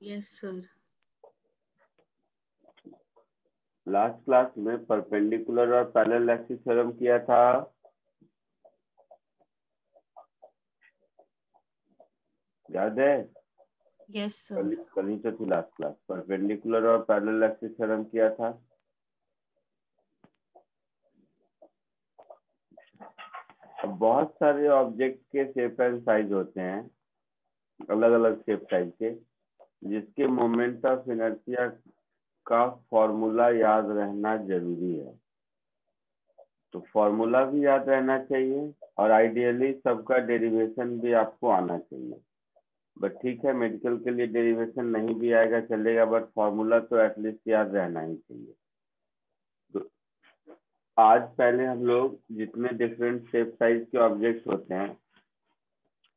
Yes sir. Last class में perpendicular और parallel axis theorem किया था। याद है? Yes sir. कल ही तो थी लास्ट क्लास। परपेंडिकुलर और पैरेलल एक्सिस थ्योरम किया था। अब बहुत सारे ऑब्जेक्ट के शेप एंड साइज होते हैं, अलग अलग शेप साइज के, जिसके मोमेंट ऑफ इनर्शिया का फॉर्मूला याद रहना जरूरी है। तो फॉर्मूला भी याद रहना चाहिए और आइडियली सबका डेरिवेशन भी आपको आना चाहिए। बट ठीक है, मेडिकल के लिए डेरिवेशन नहीं भी आएगा चलेगा, बट फॉर्मूला तो एटलीस्ट याद रहना ही चाहिए। तो आज पहले हम लोग जितने डिफरेंट शेप साइज के ऑब्जेक्ट्स होते हैं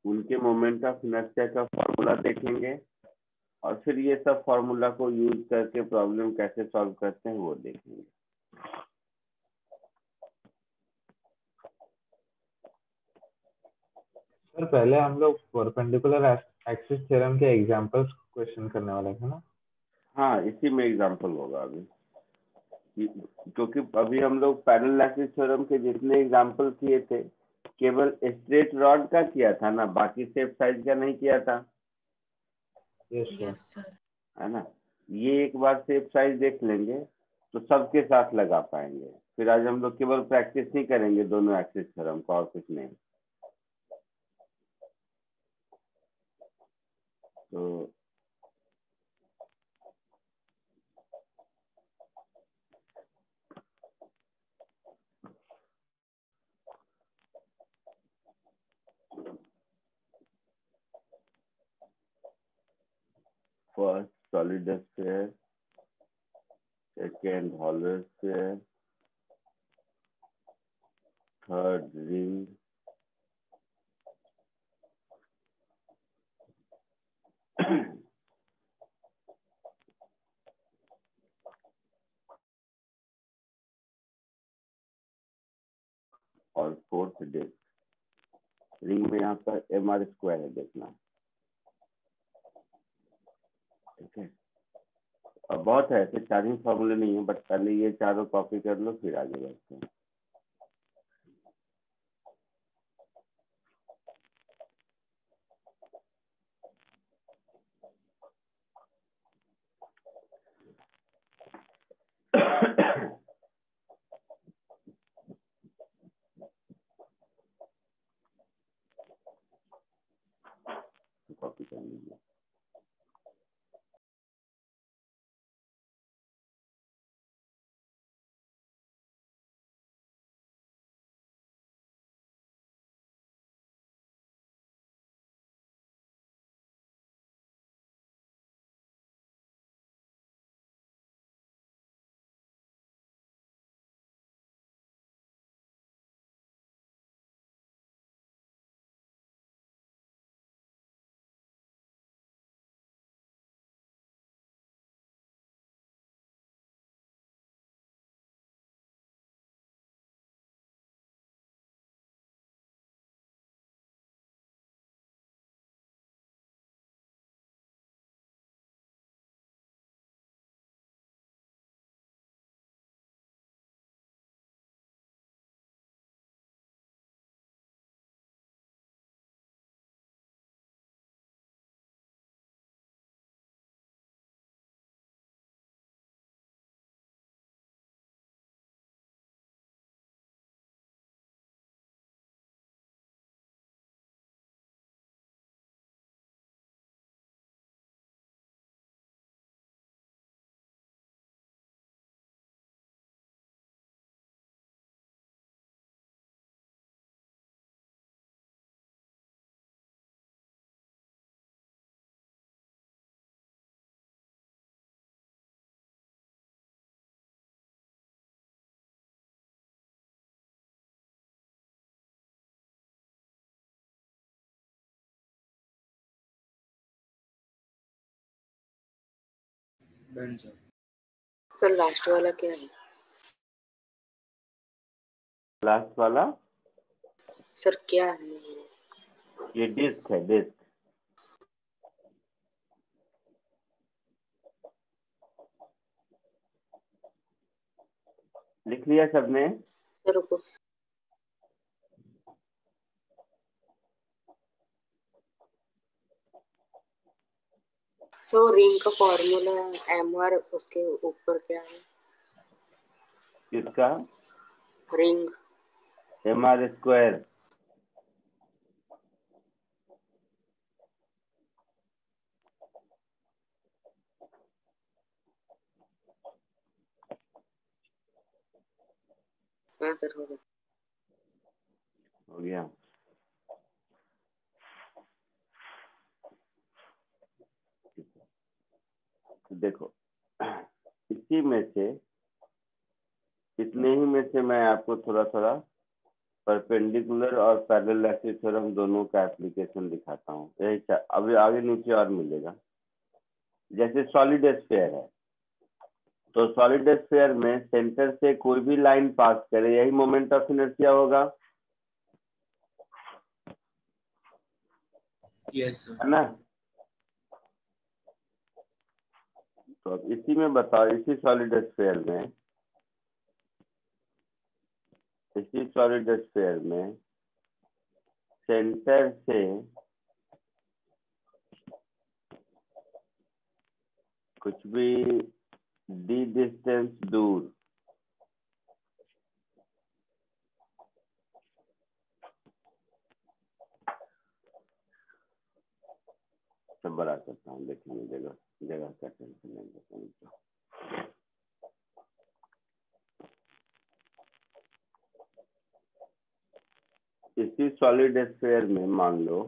उनके मोमेंट ऑफ इनर्शिया का फॉर्मूला देखेंगे, और फिर ये सब फॉर्मूला को यूज करके प्रॉब्लम कैसे सॉल्व करते हैं वो देखेंगे। सर पहले हम लोग परपेंडिकुलर एक्सिस थ्योरम के एग्जांपल्स क्वेश्चन करने वाले थे ना? हाँ, इसी में एग्जांपल होगा अभी, क्योंकि अभी हम लोग पैरेलल एक्सिस थ्योरम के जितने एग्जांपल किए थे केवल स्ट्रेट रॉड का किया था ना, बाकी शेप साइज का नहीं किया था। Yes sir. Yes sir. है ना? ये एक बार शेप साइज देख लेंगे तो सबके साथ लगा पाएंगे। फिर आज हम लोग केवल प्रैक्टिस नहीं करेंगे दोनों एक्सिस थ्योरम का, और कुछ नहीं। तो first solid sphere, second hollow sphere, third ring, और फोर्थ डिस्क। रिंग में यहाँ पर mr² है, देखना। ठीक है, और बहुत है, ऐसे चार ही फॉर्मूले नहीं है, बट पहले ये चारों कॉपी कर लो फिर आगे बढ़ते हैं। कॉपी कर लीजिए। सर लास्ट वाला क्या है? लास्ट वाला सर क्या है? ये डिस्क है, डिस्क। लिख लिया सबने? सर रुको। सो रिंग का फॉर्मूला mr, उसके ऊपर क्या है? किसका? रिंग। mr²। हाँ सर हो गया। हो गया। देखो, इसी में से, इतने ही में से मैं आपको थोड़ा थोड़ा परपेंडिकुलर और पैरेलल इलेक्ट्रिक थ्योरम दोनों का एप्लीकेशन दिखाता हूँ। यही अभी आगे नीचे और मिलेगा। जैसे सॉलिड स्फीयर है, तो सॉलिड स्फीयर में सेंटर से कोई भी लाइन पास करे, यही मोमेंट ऑफ इनर्शिया होगा, यस सर। है ना? तो अब इसी में बताओ, इसी सॉलिड स्फीयर में सेंटर से कुछ भी डी डिस्टेंस दूर से बड़ा करता हूँ। देखेंगे, जगह जगह का टेंशन नहीं लेते। इसी सॉलिड स्फीयर में मान लो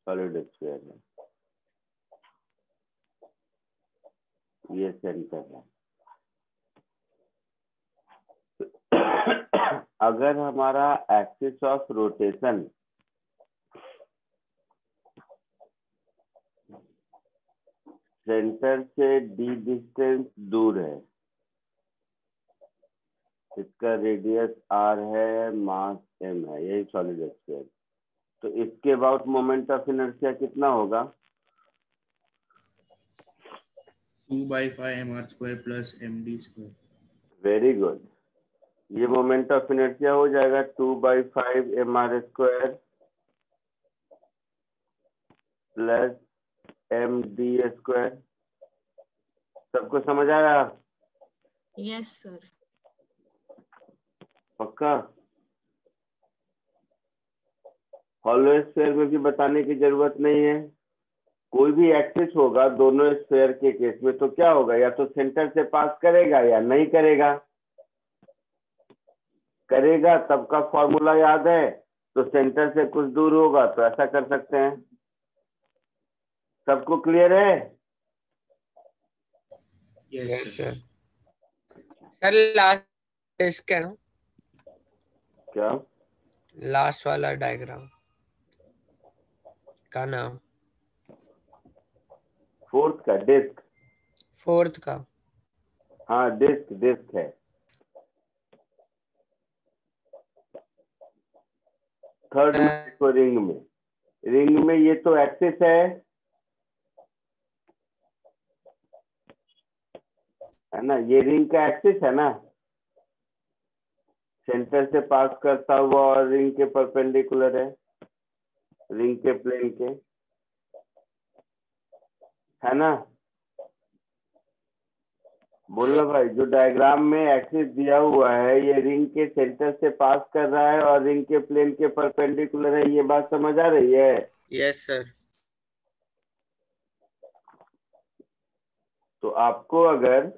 सॉलिड स्फीयर है, ये सेंटर है। अगर हमारा एक्सिस ऑफ रोटेशन सेंटर से डी डिस्टेंस दूर है, इसका रेडियस r है, मास m है, यही सॉलिड स्फीयर, तो इसके अबाउट मोमेंट ऑफ इनर्शिया कितना होगा? 2/5 mr² + md²। Very good. ये मोमेंट ऑफ इनर्शिया हो जाएगा 2/5 mr² + md²। सबको समझ आया? Yes, sir. पक्का? हॉलो स्फीयर में भी बताने की जरूरत नहीं है। कोई भी एक्सिस होगा दोनों स्फीयर के केस में, तो क्या होगा, या तो सेंटर से पास करेगा या नहीं करेगा। करेगा तब का फॉर्मूला याद है, तो सेंटर से कुछ दूर होगा तो ऐसा कर सकते हैं। सबको क्लियर है? Yes yes sir. Sir. Sir last इसका ना, क्या? लास्ट वाला डायग्राम का नाम? फोर्थ का डिस्क। फोर्थ का। हाँ, डिस्क डिस्क है। थर्ड में देखो, रिंग में ये तो एक्सिस है ना, ये रिंग का एक्सिस है ना, सेंटर से पास करता हुआ और रिंग के परपेंडिकुलर है, रिंग के प्लेन के, है ना? बोलना भाई, जो डायग्राम में एक्सिस दिया हुआ है ये रिंग के सेंटर से पास कर रहा है और रिंग के प्लेन के परपेंडिकुलर है, ये बात समझ आ रही है? Yes sir. तो आपको अगर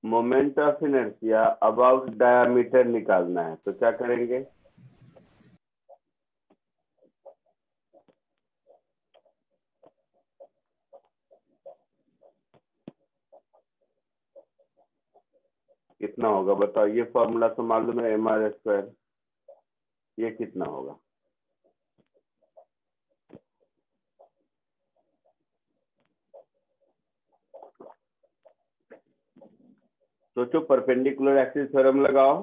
moment of inertia about diameter निकालना है तो क्या करेंगे? कितना होगा बताओ? ये फॉर्मूला तो मालूम है, mr²। ये कितना होगा? सोचो, परपेंडिकुलर एक्सिस थ्योरम लगाओ।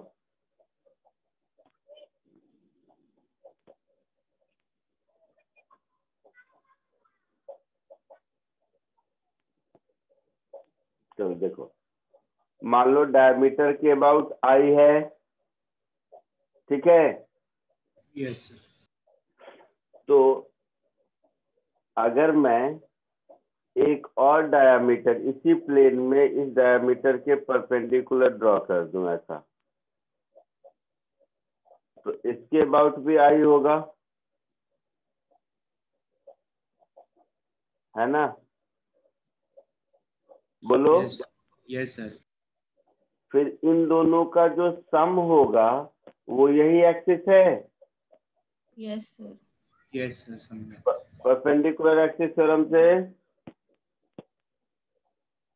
चलो देखो, मान लो डायमीटर के अबाउट आई है, ठीक है। Yes sir. तो अगर मैं एक और डायमीटर इसी प्लेन में इस डायमीटर के परपेंडिकुलर ड्रॉ कर दूं ऐसा, तो इसके अबाउट भी आई होगा, है ना? बोलो। Yes sir. फिर इन दोनों का जो सम होगा वो यही एक्सिस है। Yes sir. यस सर, समझा। परपेंडिकुलर एक्सिस थ्योरम से।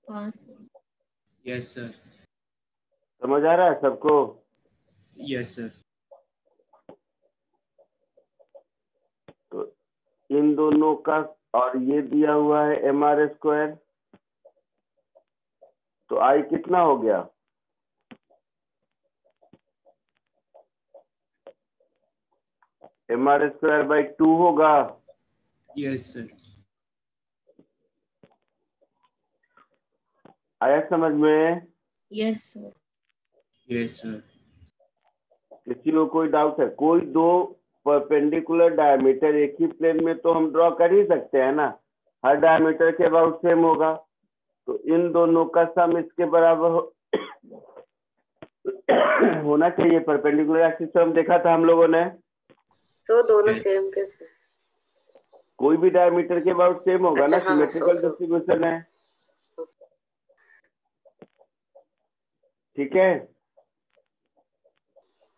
हाँ सर। Yes sir. समझ आ रहा है सबको? Yes sir. तो इन दोनों का, और ये दिया हुआ है mr², तो आई कितना हो गया? mr²/2 होगा। Yes sir. आया समझ में? Yes sir. Yes sir. किसी को कोई डाउट है? कोई दो परपेंडिकुलर डायमीटर एक ही प्लेन में तो हम ड्रॉ कर ही सकते हैं ना, हर डायमीटर के अबाउट सेम होगा। तो इन दोनों का सम इसके बराबर होना चाहिए। परपेंडिकुलर एक्सिस थ्योरम देखा था हम लोगों ने। तो दोनों सेम कैसे? कोई भी डायमीटर के अबाउट सेम होगा अच्छा, ना, हाँ, सिमेट्रिकल ओके। डिस्ट्रीब्यूशन है, ठीक है।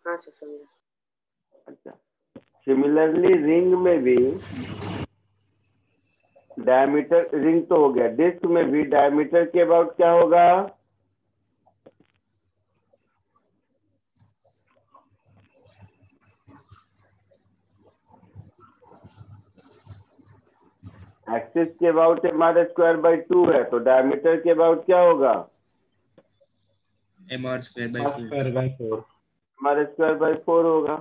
हाँ सर, समझा। अच्छा, सिमिलरली रिंग में भी डायमीटर, रिंग तो हो गया, डिस्क में भी डायमीटर के अबाउट क्या होगा? एक्सिस के अबाउट mr²/2 है, तो डायमीटर के अबाउट क्या होगा? r²/4। mr²/4 होगा,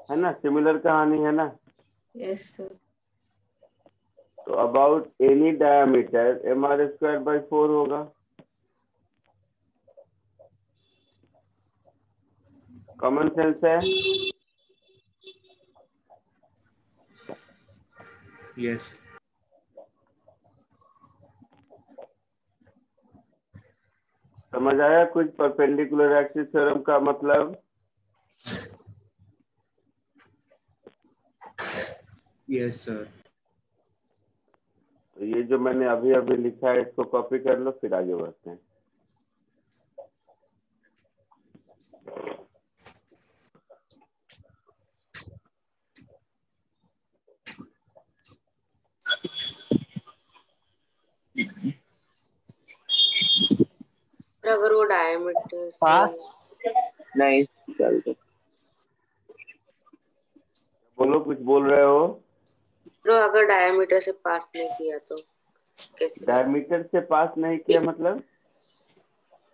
है ना? सिमिलर कहानी है ना। Yes sir. तो अबाउट एनी डायमीटर mr²/4 होगा। कॉमन सेंस है। यस। समझ आया कुछ परपेंडिकुलर एक्सिस थ्योरम का मतलब? Yes sir. तो ये जो मैंने अभी अभी लिखा है इसको कॉपी कर लो, फिर आगे बढ़ते हैं। और अगर वो डायमीटर से नहीं चल तो बोलो, कुछ बोल रहे हो? तो अगर डायमीटर से पास नहीं किया तो कैसे लगा? डायमीटर से पास नहीं किया मतलब?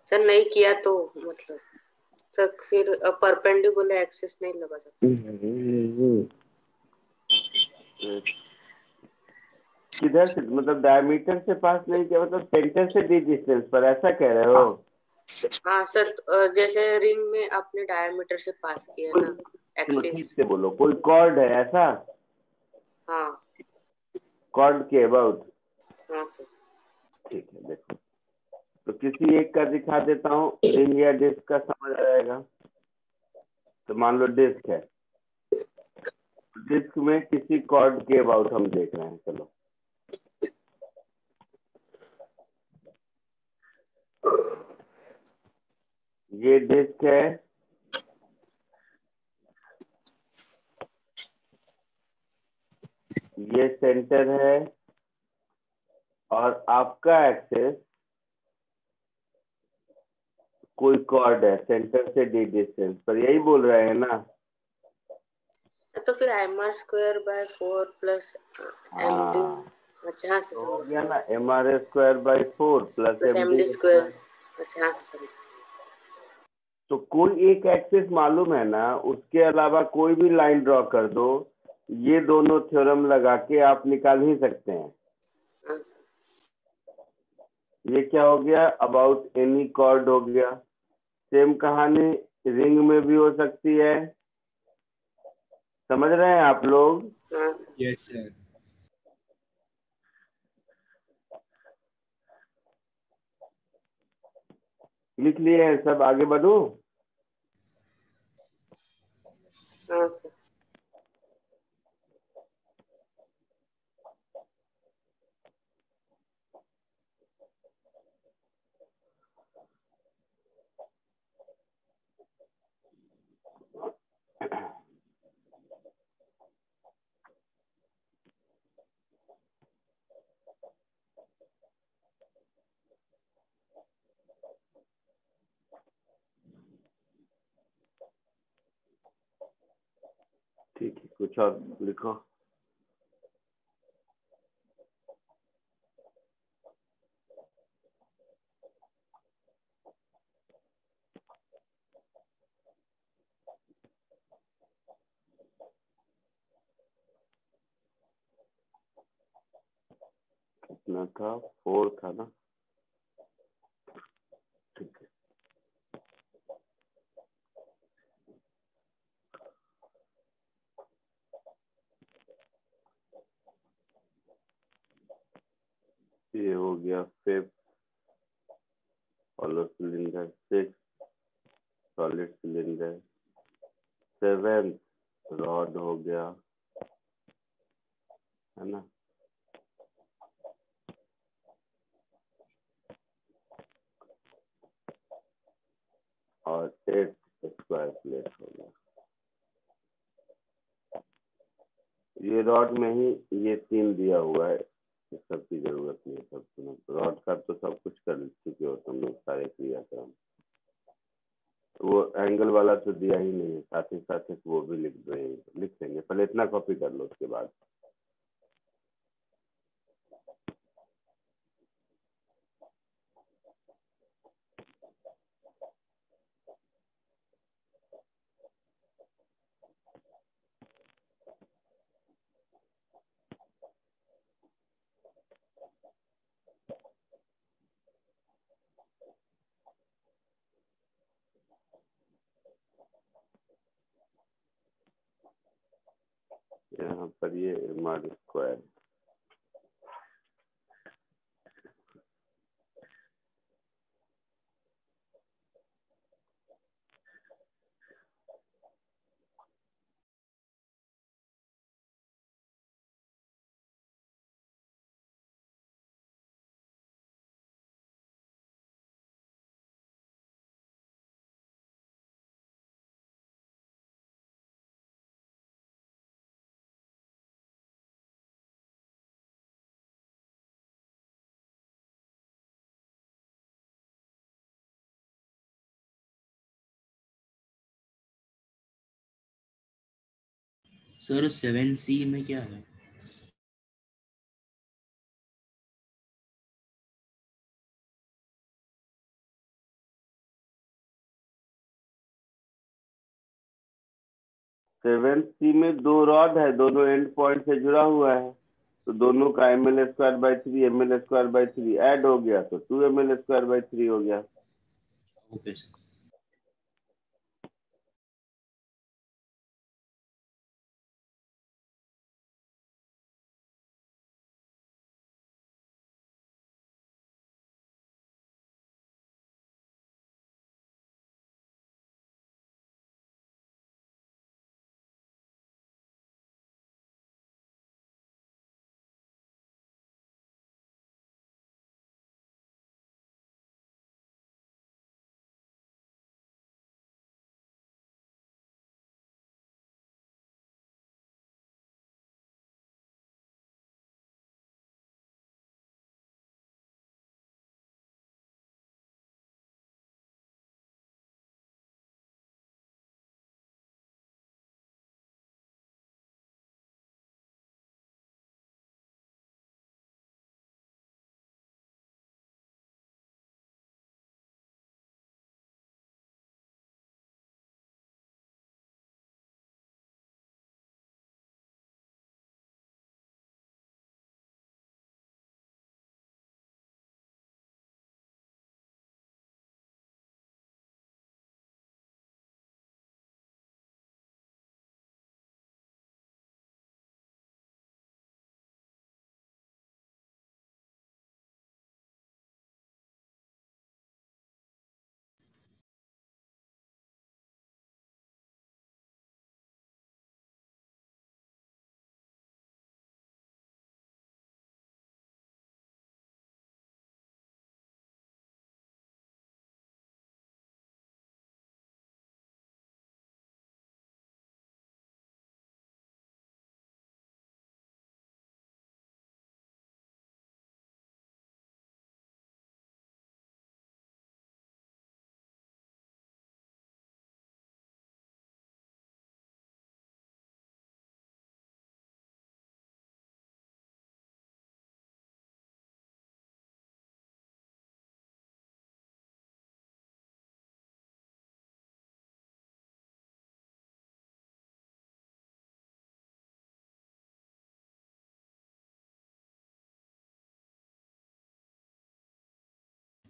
सर नहीं किया तो मतलब सर फिर परपेंडिकुलर एक्सिस नहीं लगा सकते। किधर से, मतलब डायमीटर से पास नहीं किया मतलब सेंटर से दी डिस्टेंस पर, ऐसा कह रहे हो? हाँ सर, जैसे रिंग में आपने डायमीटर से पास किया ना चलो ठीक एक्सिस। से बोलो, कोई कॉर्ड है ऐसा, हाँ। कॉर्ड के अबाउट, हाँ सर। ठीक है। देखो, तो किसी एक का दिखा देता हूँ, रिंग या डिस्क का समझ आ जाएगा। तो मान लो डिस्क है, डिस्क में किसी कॉर्ड के अबाउट हम देख रहे हैं। चलो, ये डिस्क है, ये सेंटर है, और आपका एक्सेस कोई कॉर्ड है सेंटर से डी डिस्टेंस पर, यही बोल रहे हैं ना? तो फिर mr²/4 प्लस md। हाँ, अच्छा, हाँ से तो हो समझा गया समझा। ना, mr²/4 plus plus md²। md²। अच्छा हाँ सर समझा। तो कोई एक एक्सिस मालूम है ना, उसके अलावा कोई भी लाइन ड्रॉ कर दो, ये दोनों थ्योरम लगा के आप निकाल ही सकते हैं। हाँ सर। ये क्या हो गया, अबाउट एनी कॉर्ड हो गया। सेम कहानी रिंग में भी हो सकती है, समझ रहे हैं आप लोग? हाँ सर। Yes sir. लिख लिए हैं सब, आगे बढ़ो। हाँ सर। ठीक है, कुछ और लिखो। कितना था, 4 था ना? ठीक है। ये हो गया 5th hollow cylinder, 6th solid cylinder, 7th rod हो गया, है ना? और 8th स्क्वायर प्लेट हो गया। ये रॉड में ही ये 3 दिया हुआ है, इस सब की जरूरत नहीं है। सब रॉड का तो सब कुछ कर चुके हो तुम लोग, सारे क्रियाक्रम। वो एंगल वाला तो दिया ही नहीं है, साथ ही साथ वो भी लिख देंगे। पहले इतना कॉपी कर लो, उसके बाद यहाँ पर ये एम स्क्वायर सर 7C में क्या है? सेवेंथ सी में 2 रॉड है, दोनों एंड पॉइंट से जुड़ा हुआ है, तो दोनों का ml²/3 ml²/3 ऐड हो गया, तो 2 ml²/3 हो गया। Okay sir.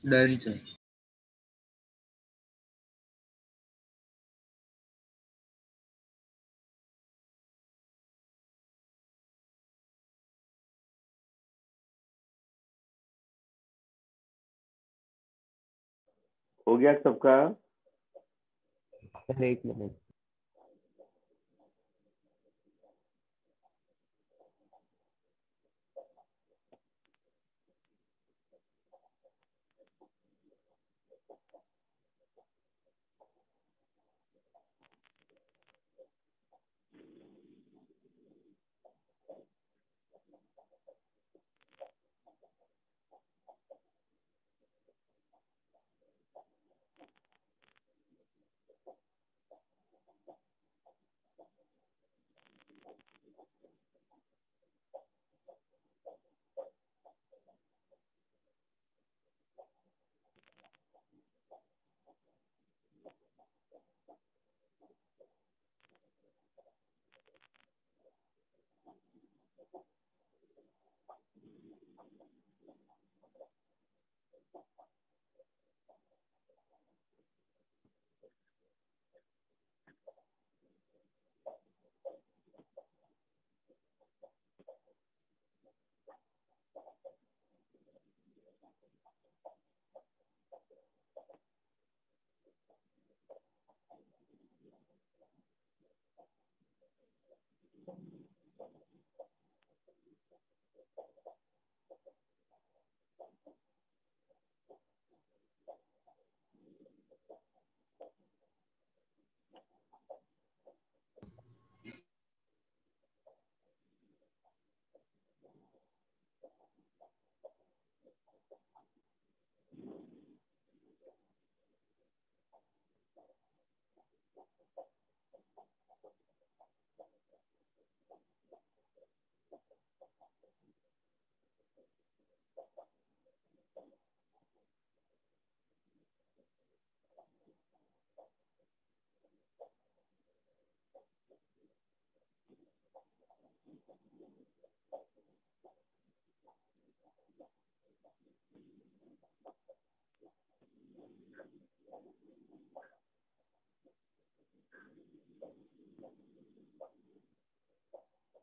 Done sir. हो गया सबका? एक मिनट।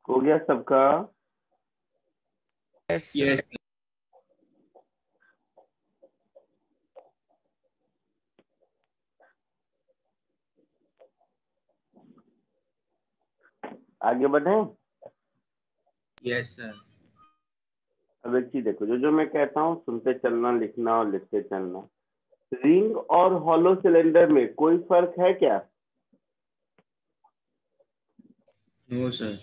हो गया सबका? यस। आगे बढ़े? Yes sir. अब एक चीज देखो, जो जो मैं कहता हूँ सुनते चलना, लिखना और लिखते चलना। रिंग और हॉलो सिलेंडर में कोई फर्क है क्या? No sir.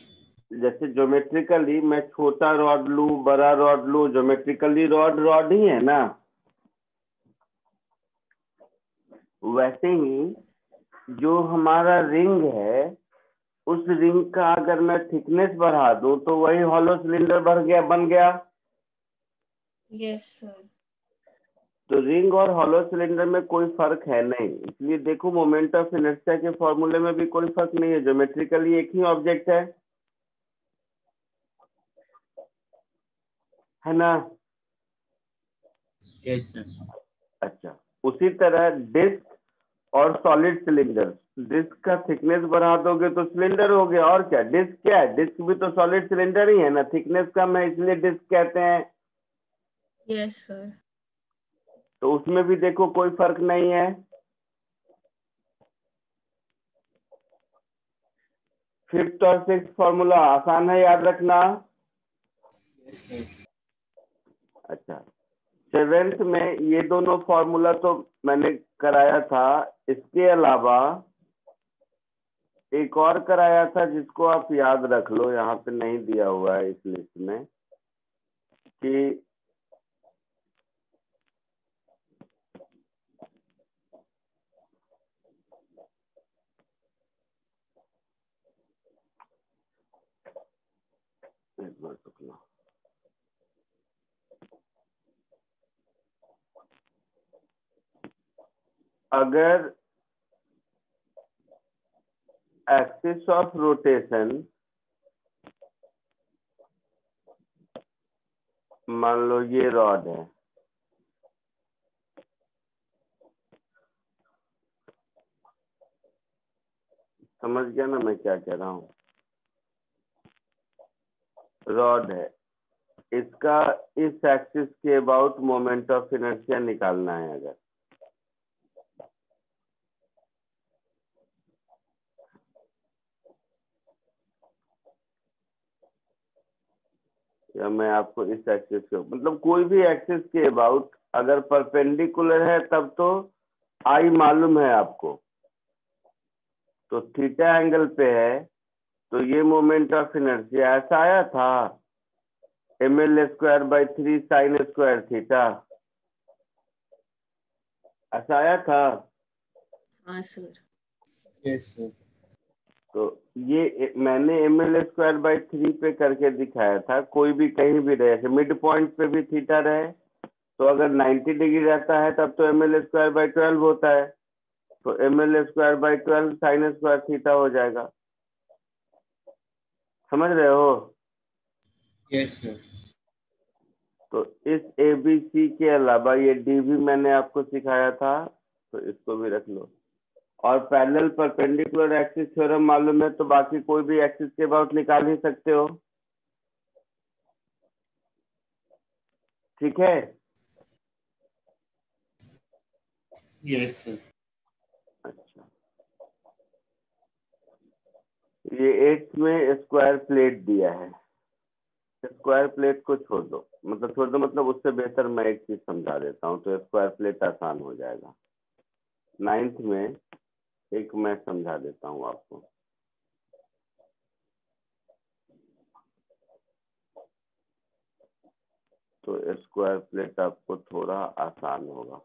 जैसे ज्योमेट्रिकली मैं छोटा रॉड लूं, बड़ा रॉड लूं, ज्योमेट्रिकली रॉड रॉड ही है ना। वैसे ही जो हमारा रिंग है, उस रिंग का अगर मैं थिकनेस बढ़ा दूं तो वही हॉलो सिलेंडर बन गया। Yes sir. तो रिंग और हॉलो सिलेंडर में कोई फर्क है नहीं, इसलिए देखो मोमेंट ऑफ इनर्शिया के फॉर्मूले में भी कोई फर्क नहीं है, ज्योमेट्रिकली एक ही ऑब्जेक्ट है ना। Yes sir. अच्छा, उसी तरह डिस्क और सॉलिड सिलेंडर, डिस्क का थिकनेस बढ़ा दोगे तो सिलेंडर हो गया, और क्या। डिस्क क्या है? डिस्क भी तो सॉलिड सिलेंडर ही है ना, थिकनेस कम है इसलिए डिस्क कहते हैं। Yes sir. तो उसमें भी देखो कोई फर्क नहीं है। फिफ्थ और सिक्स फॉर्मूला आसान है याद रखना। Yes sir. अच्छा, सेवेंथ में ये दोनों फॉर्मूला तो मैंने कराया था, इसके अलावा एक और कराया था जिसको आप याद रख लो, यहाँ पे नहीं दिया हुआ है इस लिस्ट में, कि एक बार रुकना। अगर एक्सिस ऑफ रोटेशन मान लो ये रॉड है, समझ गया ना मैं क्या कह रहा हूँ? रॉड है, इसका इस एक्सिस के अबाउट मोमेंट ऑफ इनर्शिया निकालना है। अगर या मैं आपको इस एक्सिस के मतलब कोई भी एक्सिस के अबाउट अगर परपेंडिकुलर है तब तो आई मालूम है आपको, तो थीटा एंगल पे है तो ये मोमेंट ऑफ इनर्शिया ऐसा आया था ml²/3 sin² थीटा, ऐसा आया था। हाँ सर। Yes sir. तो ये मैंने ml²/3 पे करके दिखाया था, कोई भी कहीं भी रहे, मिड पॉइंट पे भी थीटा रहे तो अगर 90 डिग्री रहता है तब तो ml²/12 होता है, तो ml²/12 sin² थीटा हो जाएगा। समझ रहे हो? Yes sir. तो इस ABC के अलावा ये D भी मैंने आपको सिखाया था, तो इसको भी रख लो। और पैरेलल परपेंडिकुलर एक्सिस थ्योरम मालूम है तो बाकी कोई भी एक्सिस के अबाउट निकाल ही सकते हो। ठीक है? Yes sir. अच्छा, ये 8 में स्क्वायर प्लेट दिया है, स्क्वायर प्लेट को छोड़ दो, मतलब उससे बेहतर मैं एक चीज समझा देता हूँ तो स्क्वायर प्लेट आसान हो जाएगा। 9th में एक मैं समझा देता हूँ आपको। तो स्क्वायर प्लेट आपको थोड़ा आसान होगा,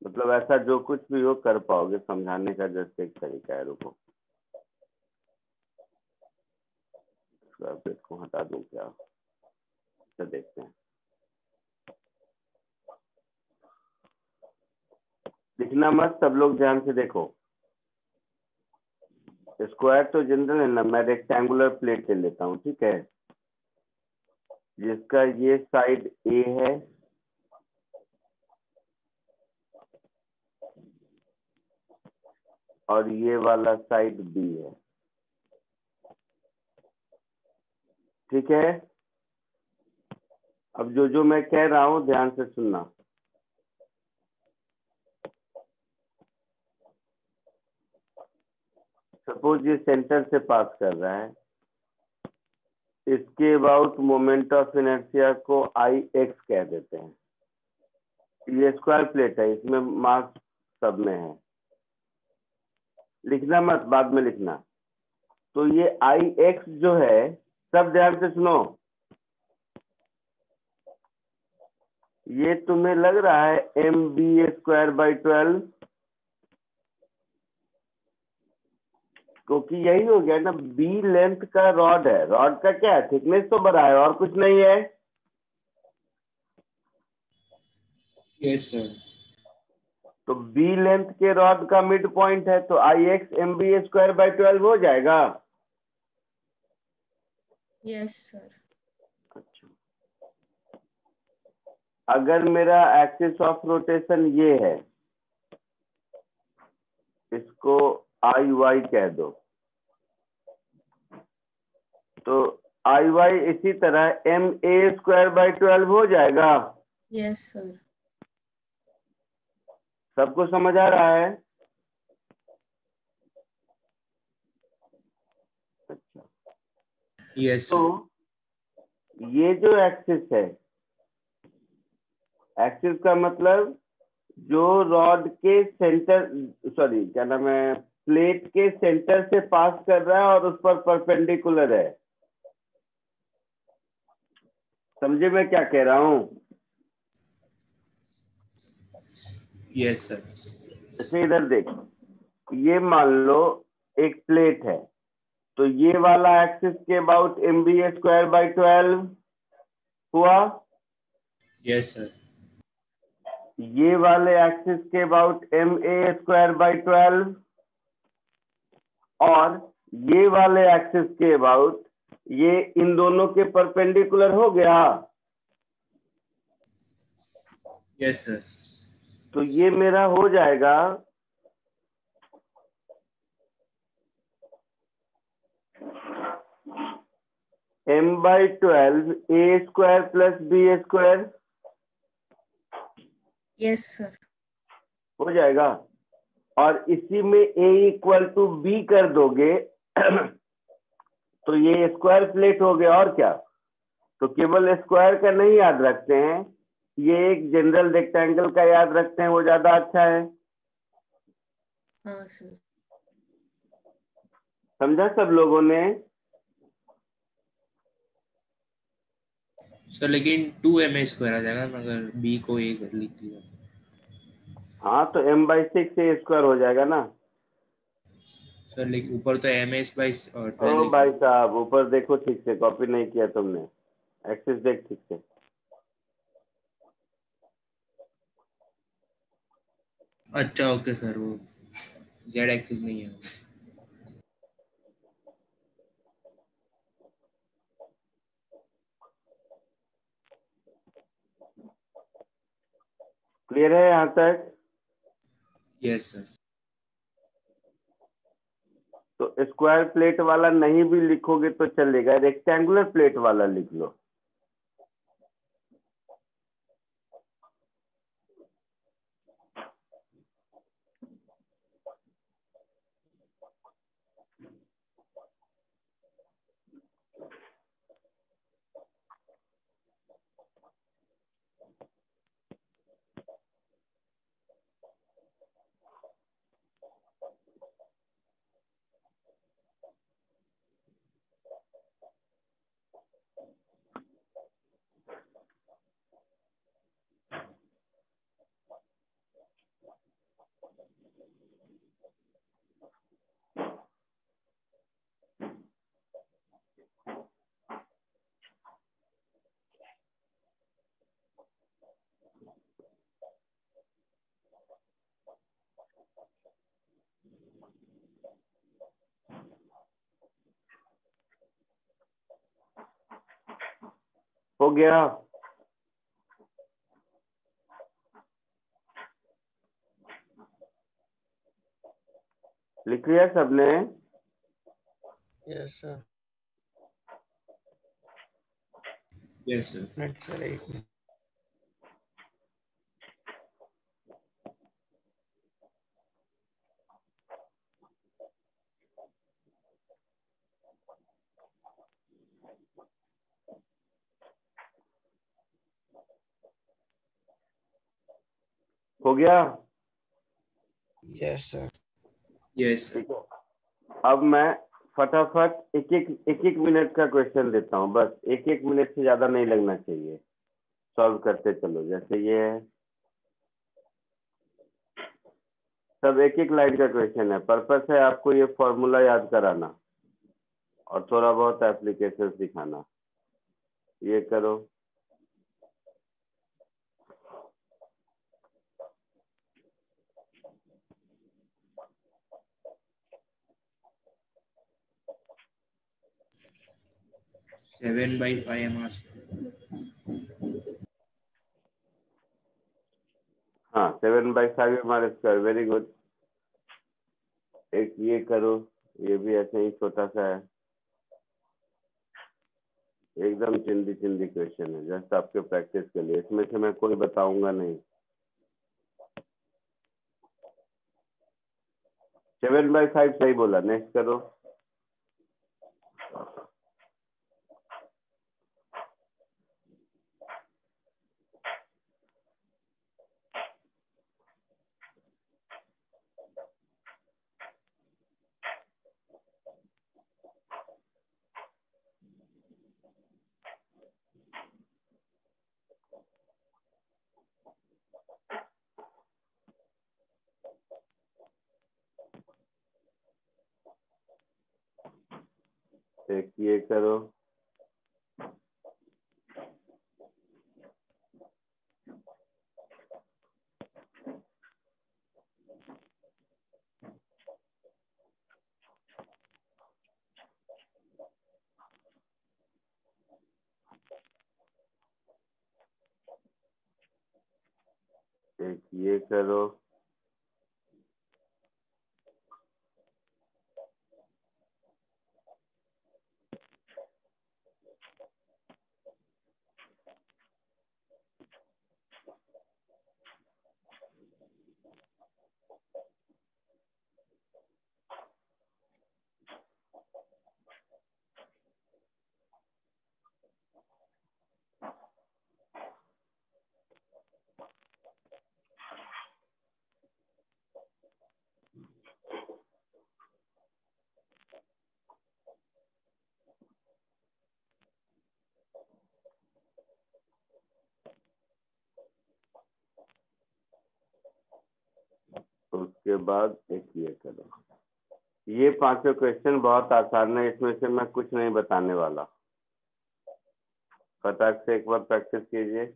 मतलब ऐसा जो कुछ भी हो कर पाओगे, समझाने का जैसे एक तरीका है। रुको, स्क्वायर प्लेट को हटा दूं क्या? तो देखते हैं, लिखना मत, सब लोग ध्यान से देखो। स्क्वायर तो जनरल है ना, मैं रेक्टेंगुलर प्लेट ले लेता हूँ, ठीक है, जिसका ये साइड ए है और ये वाला साइड बी है। ठीक है? अब जो मैं कह रहा हूँ ध्यान से सुनना। सपोज ये सेंटर से पास कर रहा है, इसके अबाउट मोमेंट ऑफ इनर्शिया को आई एक्स कह देते हैं। ये स्क्वायर प्लेट है, इसमें मास सब में है, लिखना मत, बाद में लिखना। तो ये आई एक्स जो है, सब ध्यान से सुनो, ये तुम्हें लग रहा है mb²/12, क्योंकि यही हो गया ना, बी लेंथ का रॉड है, रॉड का क्या है, थिकनेस तो बड़ा है और कुछ नहीं है। Yes sir. तो बी लेंथ के रॉड का मिड पॉइंट है, तो आई एक्स mb²/12 हो जाएगा। Yes sir. अच्छा, अगर मेरा एक्सिस ऑफ रोटेशन ये है, इसको आई वाई कह दो, तो आई वाई इसी तरह ma²/12 हो जाएगा। Yes sir. सबको समझ आ रहा है? अच्छा, यस तो सर। ये जो एक्सिस है, एक्सिस का मतलब जो रॉड के सेंटर, सॉरी क्या नाम है, प्लेट के सेंटर से पास कर रहा है और उस पर परपेंडिकुलर है। समझे मैं क्या कह रहा हूँ? Yes sir. जैसे इधर देख, ये मान लो एक प्लेट है, तो ये वाला एक्सिस के अबाउट mb²/12 हुआ, यस सर। ये वाले एक्सिस के अबाउट ma²/12 और ये वाले एक्सिस के अबाउट ये इन दोनों के परपेंडिकुलर हो गया। Yes sir. तो ये मेरा हो जाएगा m/12 a² + b²। Yes, sir. हो जाएगा। और इसी में a = b कर दोगे तो ये स्क्वायर प्लेट हो गया। और क्या? तो केवल स्क्वायर का नहीं याद रखते हैं, ये एक जनरल रेक्टेंगल का याद रखते हैं, वो ज्यादा अच्छा है। हाँ सर। समझा सब लोगों ने? सर लेकिन 2ma² आ जाएगा अगर b को a कर लिख दिया। हाँ तो m/6 a² हो जाएगा ना। सर लेकिन ऊपर तो ओ 12 भाई साहब, ऊपर देखो ठीक से, कॉपी नहीं किया तुमने। एक्सेस देख ठीक से। अच्छा ओके सर, वो z एक्सिस नहीं है। क्लियर है यहाँ तक? Yes sir. तो स्क्वायर प्लेट वाला नहीं भी लिखोगे तो चलेगा, रेक्टेंगुलर प्लेट वाला लिख लो। हो गया? लिख लिया सबने? Yes sir. Yes sir. Minute sir, एक मिनट। हो गया? Yes sir. Yes sir. ठीक है। अब मैं फटाफट एक एक मिनट का क्वेश्चन देता हूँ, बस एक मिनट से ज्यादा नहीं लगना चाहिए। सॉल्व करते चलो। जैसे ये है, सब एक लाइन का क्वेश्चन है। पर्पस है आपको ये फॉर्मूला याद कराना और थोड़ा बहुत एप्लीकेशन दिखाना। ये करो। Seven by 5 mr²। हाँ, 7/5 mr²। Very good. एक ये करो, ये भी ऐसे ही छोटा सा है, एकदम चिंदी चिंदी क्वेश्चन है, जस्ट आपके प्रैक्टिस के लिए। इसमें से मैं कोई बताऊंगा नहीं। 7/5 सही बोला। नेक्स्ट करो। एक ये करो। एक ये करो। उसके बाद एक ये करो। ये पांचों क्वेश्चन बहुत आसान है, इसमें से मैं कुछ नहीं बताने वाला। फटाक से एक बार प्रैक्टिस कीजिए।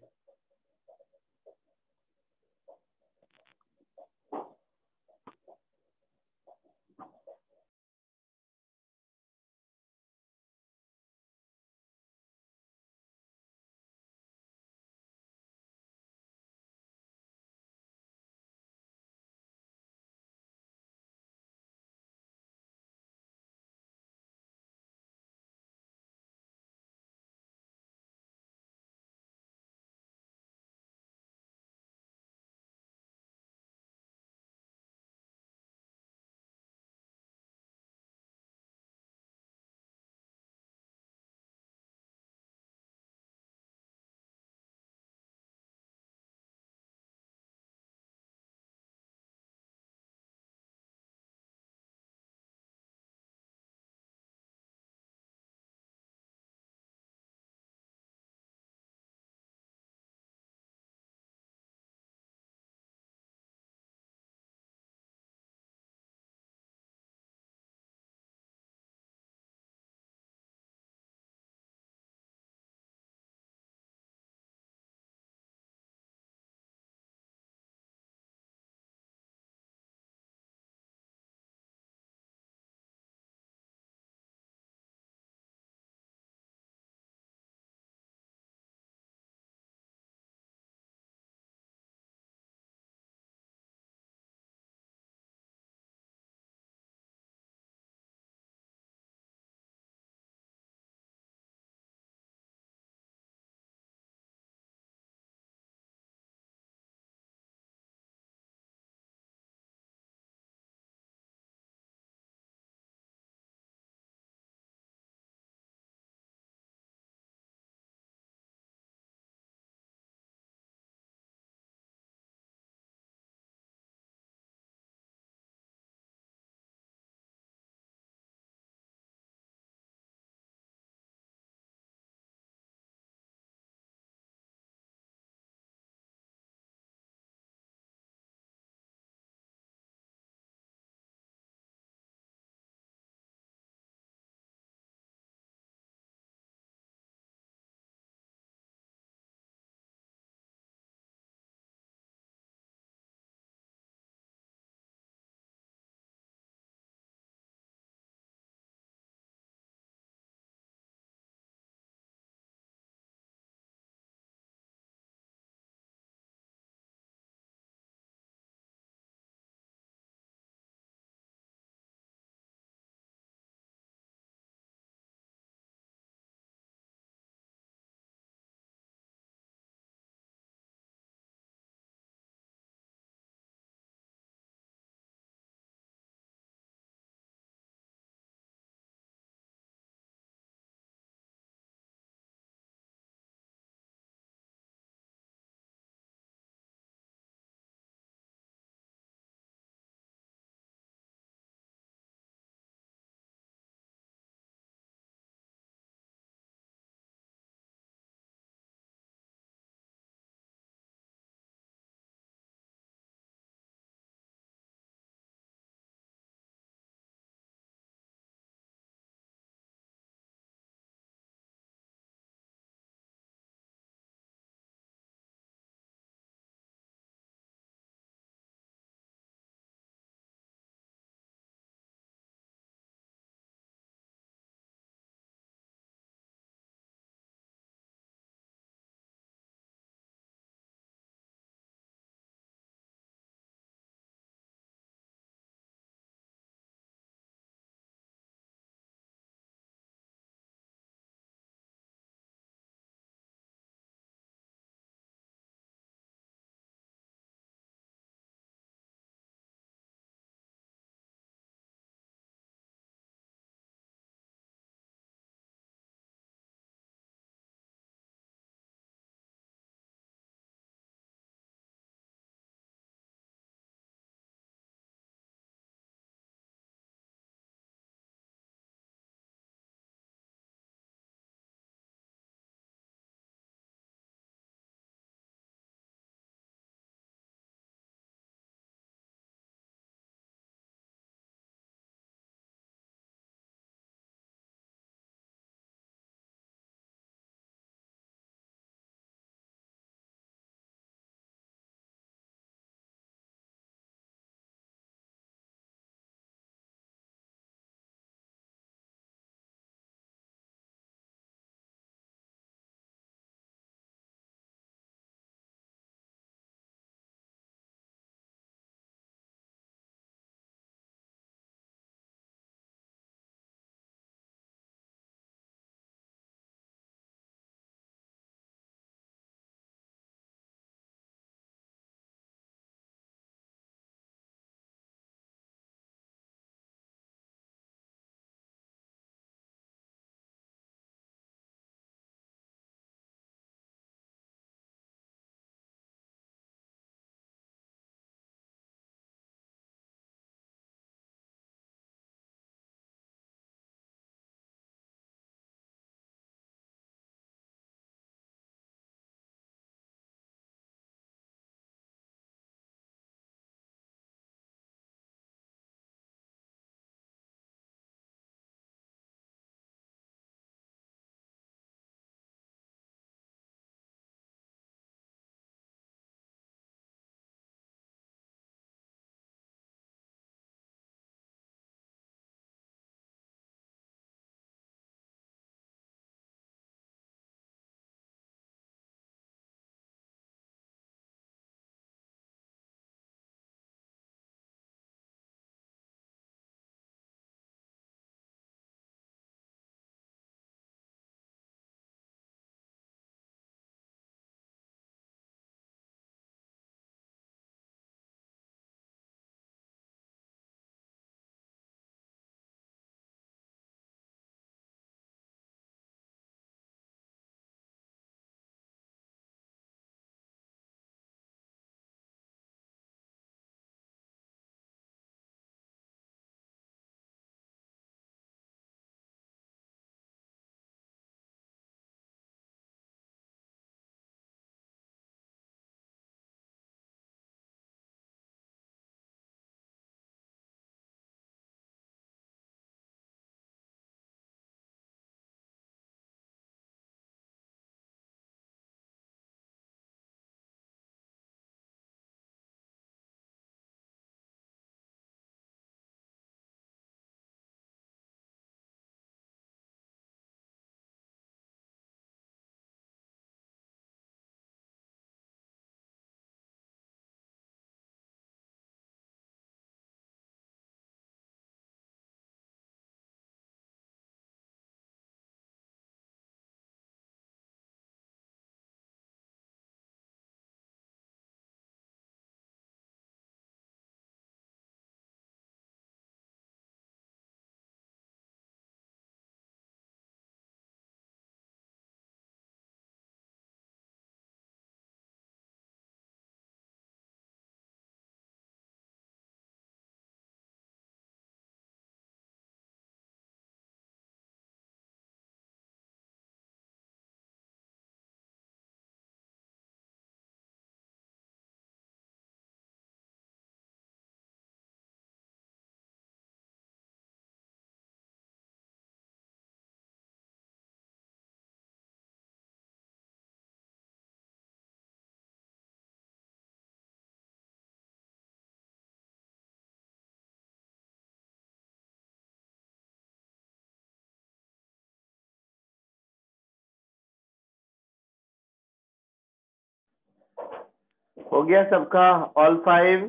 हो गया सबका? ऑल 5?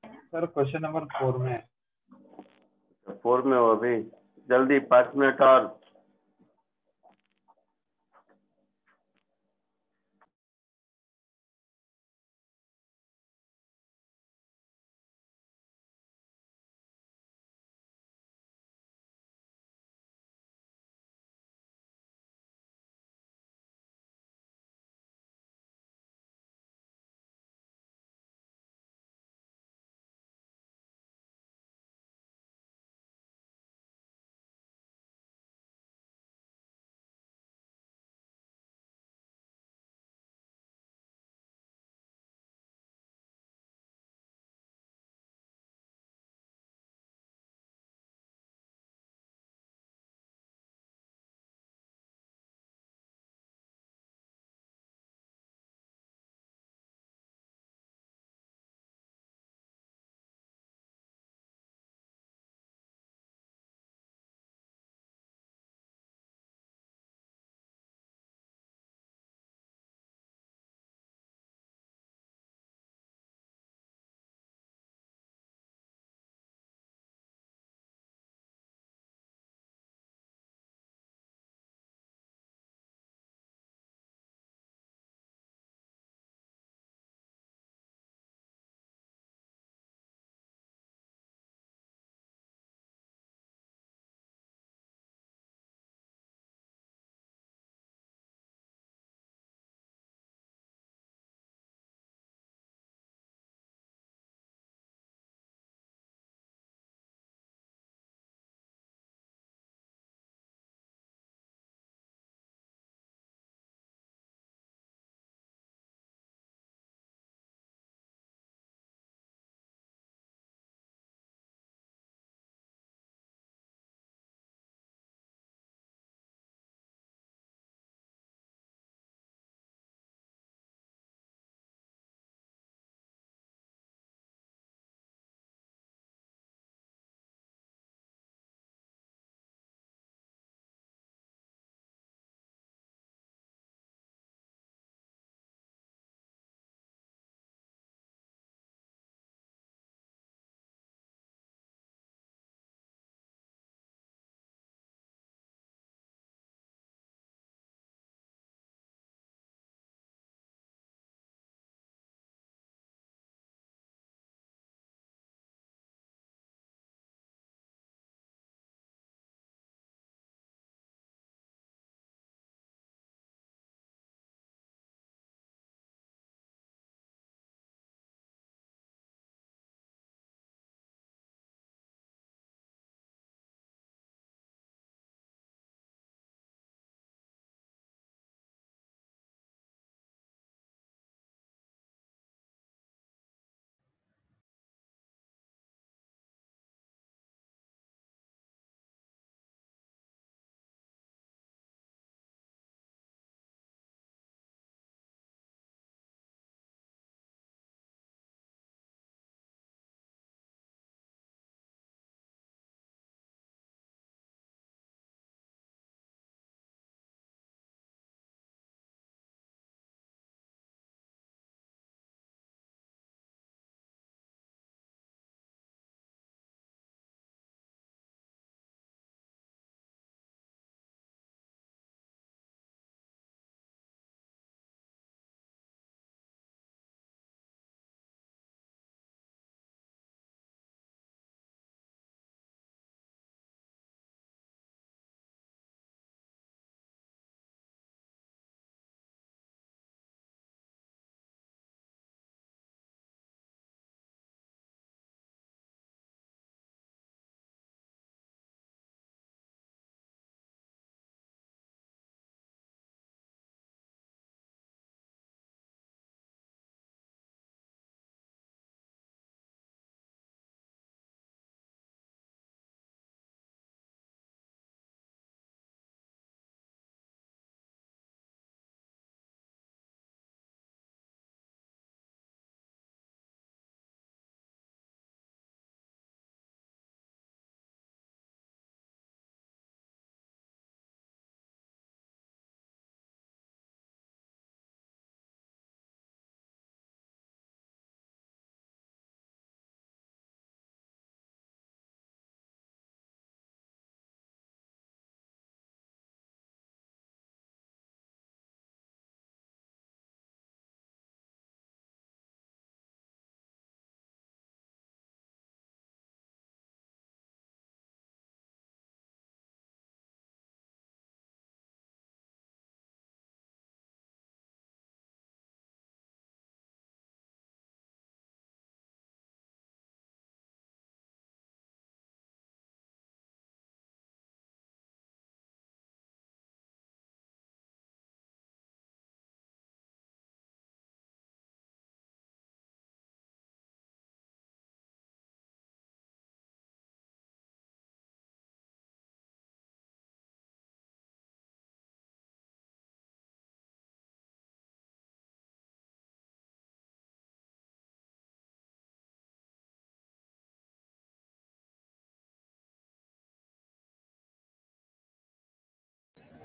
सर क्वेश्चन नंबर 4 में है। 4 में हो अभी? जल्दी 5 मिनट और।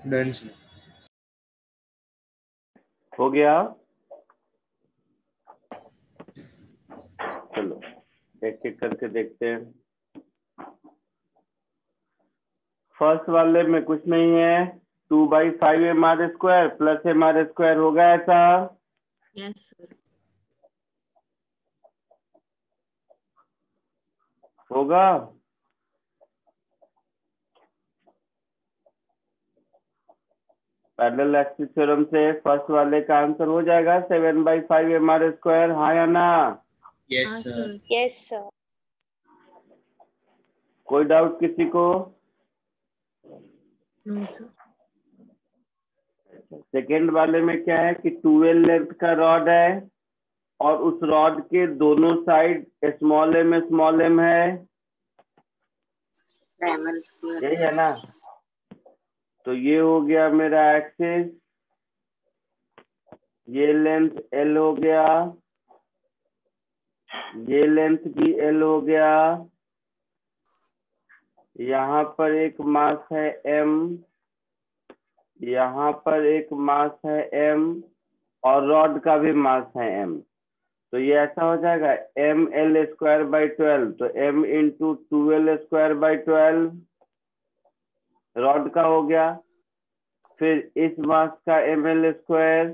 Done sir. हो गया? चलो एक एक करके देखते हैं। फर्स्ट वाले में कुछ नहीं है, 2/5 mr² प्लस mr² होगा ऐसा? Yes sir. होगा? पैरेलल एक्सिस थ्योरम से फर्स्ट वाले का आंसर हो जाएगा 7/5 mr², हाँ या ना? यस हाँ सर। सर। Yes sir. कोई डाउट किसी को? No sir. सेकेंड वाले में क्या है कि 12 लेंथ का रॉड है और उस रॉड के दोनों साइड स्मॉल एम है, यही है ना? तो ये हो गया मेरा एक्सिस, ये लेंथ एल हो गया, ये लेंथ भी एल हो गया, यहाँ पर एक मास है एम, यहाँ पर एक मास है एम और रॉड का भी मास है एम। तो ये ऐसा हो जाएगा ml²/12, तो m × 2l²/12 रॉड का हो गया, फिर इस मास का ml²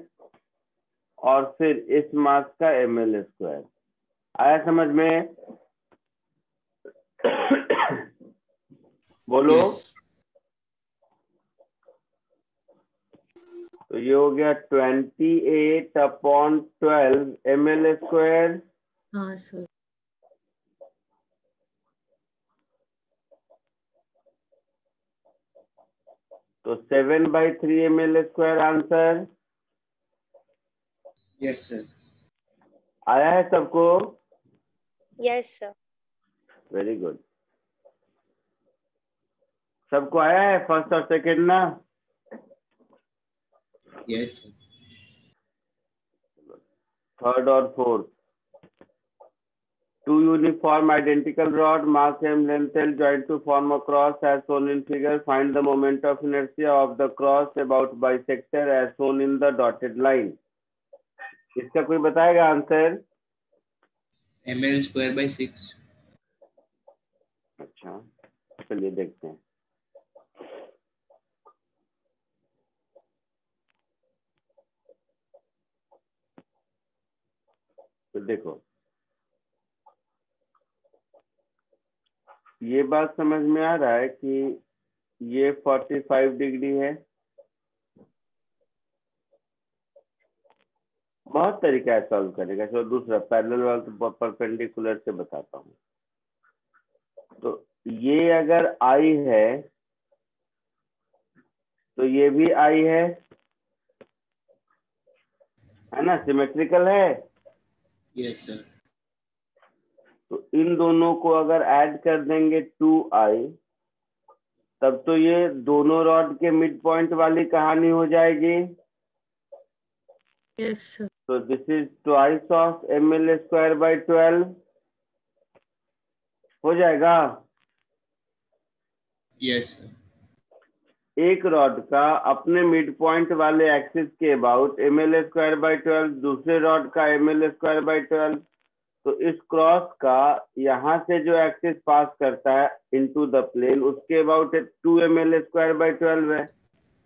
और फिर इस मास का ml²। आया समझ में? बोलो। यस। तो ये हो गया 28/12 ml²। हाँ सर। तो 7/3 ml² आंसर यस सर। आया है सबको? Yes sir. Very good. सबको आया है फर्स्ट और सेकेंड ना? Yes sir. थर्ड और fourth, 2 uniform identical rod, mass m, length L, joined to form a cross as shown in figure. Find the moment of inertia of the cross about bisector as shown in the dotted line. इसका कोई बताएगा answer? ml²/6। अच्छा चलिए देखते हैं। तो देखो ये बात समझ में आ रहा है कि ये 45 डिग्री है। बहुत तरीका है सॉल्व करने का। चलो दूसरा पैरेलल वाला तो परपेंडिकुलर से बताता हूँ। तो ये अगर आई है तो ये भी आई है ना? सिमेट्रिकल है। Yes sir. तो इन दोनों को अगर ऐड कर देंगे 2i, तब तो ये दोनों रॉड के मिड पॉइंट वाली कहानी हो जाएगी। Yes sir. तो this is twice of ml²/12 हो जाएगा। Yes sir. एक रॉड का अपने मिड पॉइंट वाले एक्सिस के अबाउट ml²/12, दूसरे रॉड का ml²/12। तो इस क्रॉस का यहाँ से जो एक्सिस पास करता है इनटू द प्लेन, उसके अबाउट 2 ml²/12 है।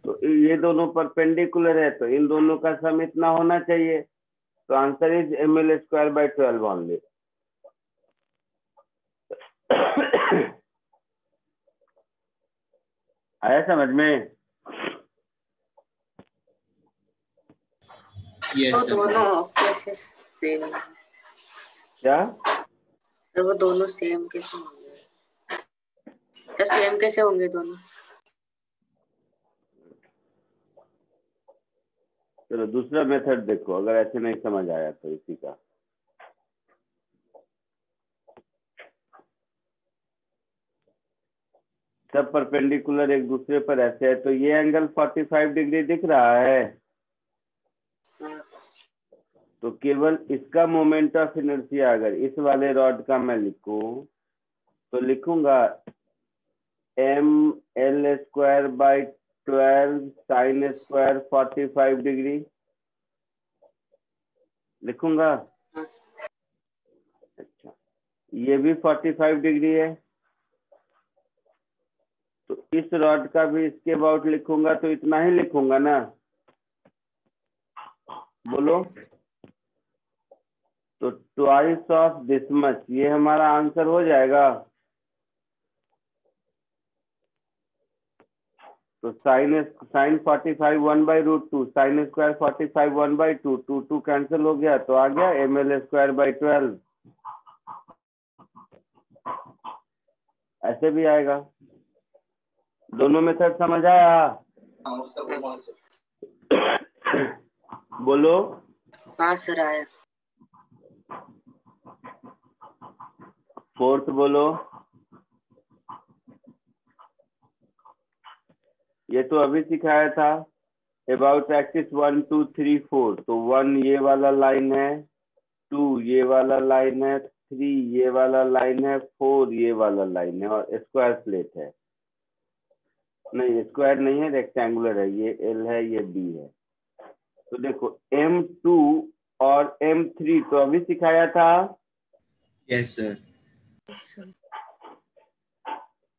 तो ये दोनों परपेंडिकुलर है, तो इन दोनों का सम इतना होना चाहिए। तो आंसर इज ml²/12 ओनली। आया समझ में? यस वो सर। दोनों कैसे सेम? क्या? सर वो दोनों सेम कैसे होंगे? तो सेम कैसे होंगे दोनों? चलो दूसरा मेथड देखो, अगर ऐसे नहीं समझ आया तो इसी का। सब परपेंडिकुलर एक दूसरे पर ऐसे है, तो ये एंगल 45 डिग्री दिख रहा है। तो केवल इसका मोमेंट ऑफ इनर्शिया अगर इस वाले रॉड का मैं लिखूं तो लिखूंगा ml²/2 12 साइन स्क्वायर 45 डिग्री लिखूंगा। हाँ अच्छा, ये भी 45 डिग्री है, तो इस रॉड का भी इसके अबाउट लिखूंगा, तो इतना ही लिखूंगा ना, बोलो। तो ट्वाइस ऑफ दिस मच, ये हमारा आंसर हो जाएगा। तो साइन 45 1/√2, साइन स्क्वायर 45 1/2, 2 कैंसिल हो गया, तो आ गया ml²/12। ऐसे भी आएगा। दोनों मेथड समझ आया? बोलो। हाँ सर आया। फोर्थ बोलो। ये तो अभी सिखाया था, अबाउट एक्सिस 1 2 3 4। तो 1 ये वाला लाइन है, 2 ये वाला लाइन है, 3 ये वाला लाइन है, 4 ये वाला लाइन है, और स्क्वायर प्लेट है। नहीं, स्क्वायर नहीं है, रेक्टेंगुलर है। ये एल है, ये बी है। तो देखो M2 और M3 तो अभी सिखाया था। Yes sir.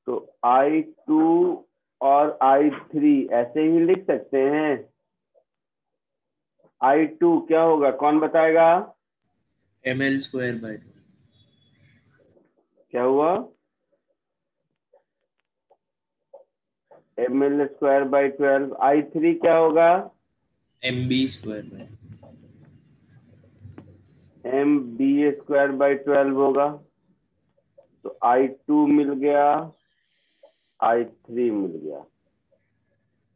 तो I2 और I3 ऐसे ही लिख सकते हैं। I2 क्या होगा, कौन बताएगा? ml²/12। क्या हुआ? ml²/12। I3 क्या होगा? mb²/12। mb²/12 होगा। तो I2 मिल गया, I3 मिल गया।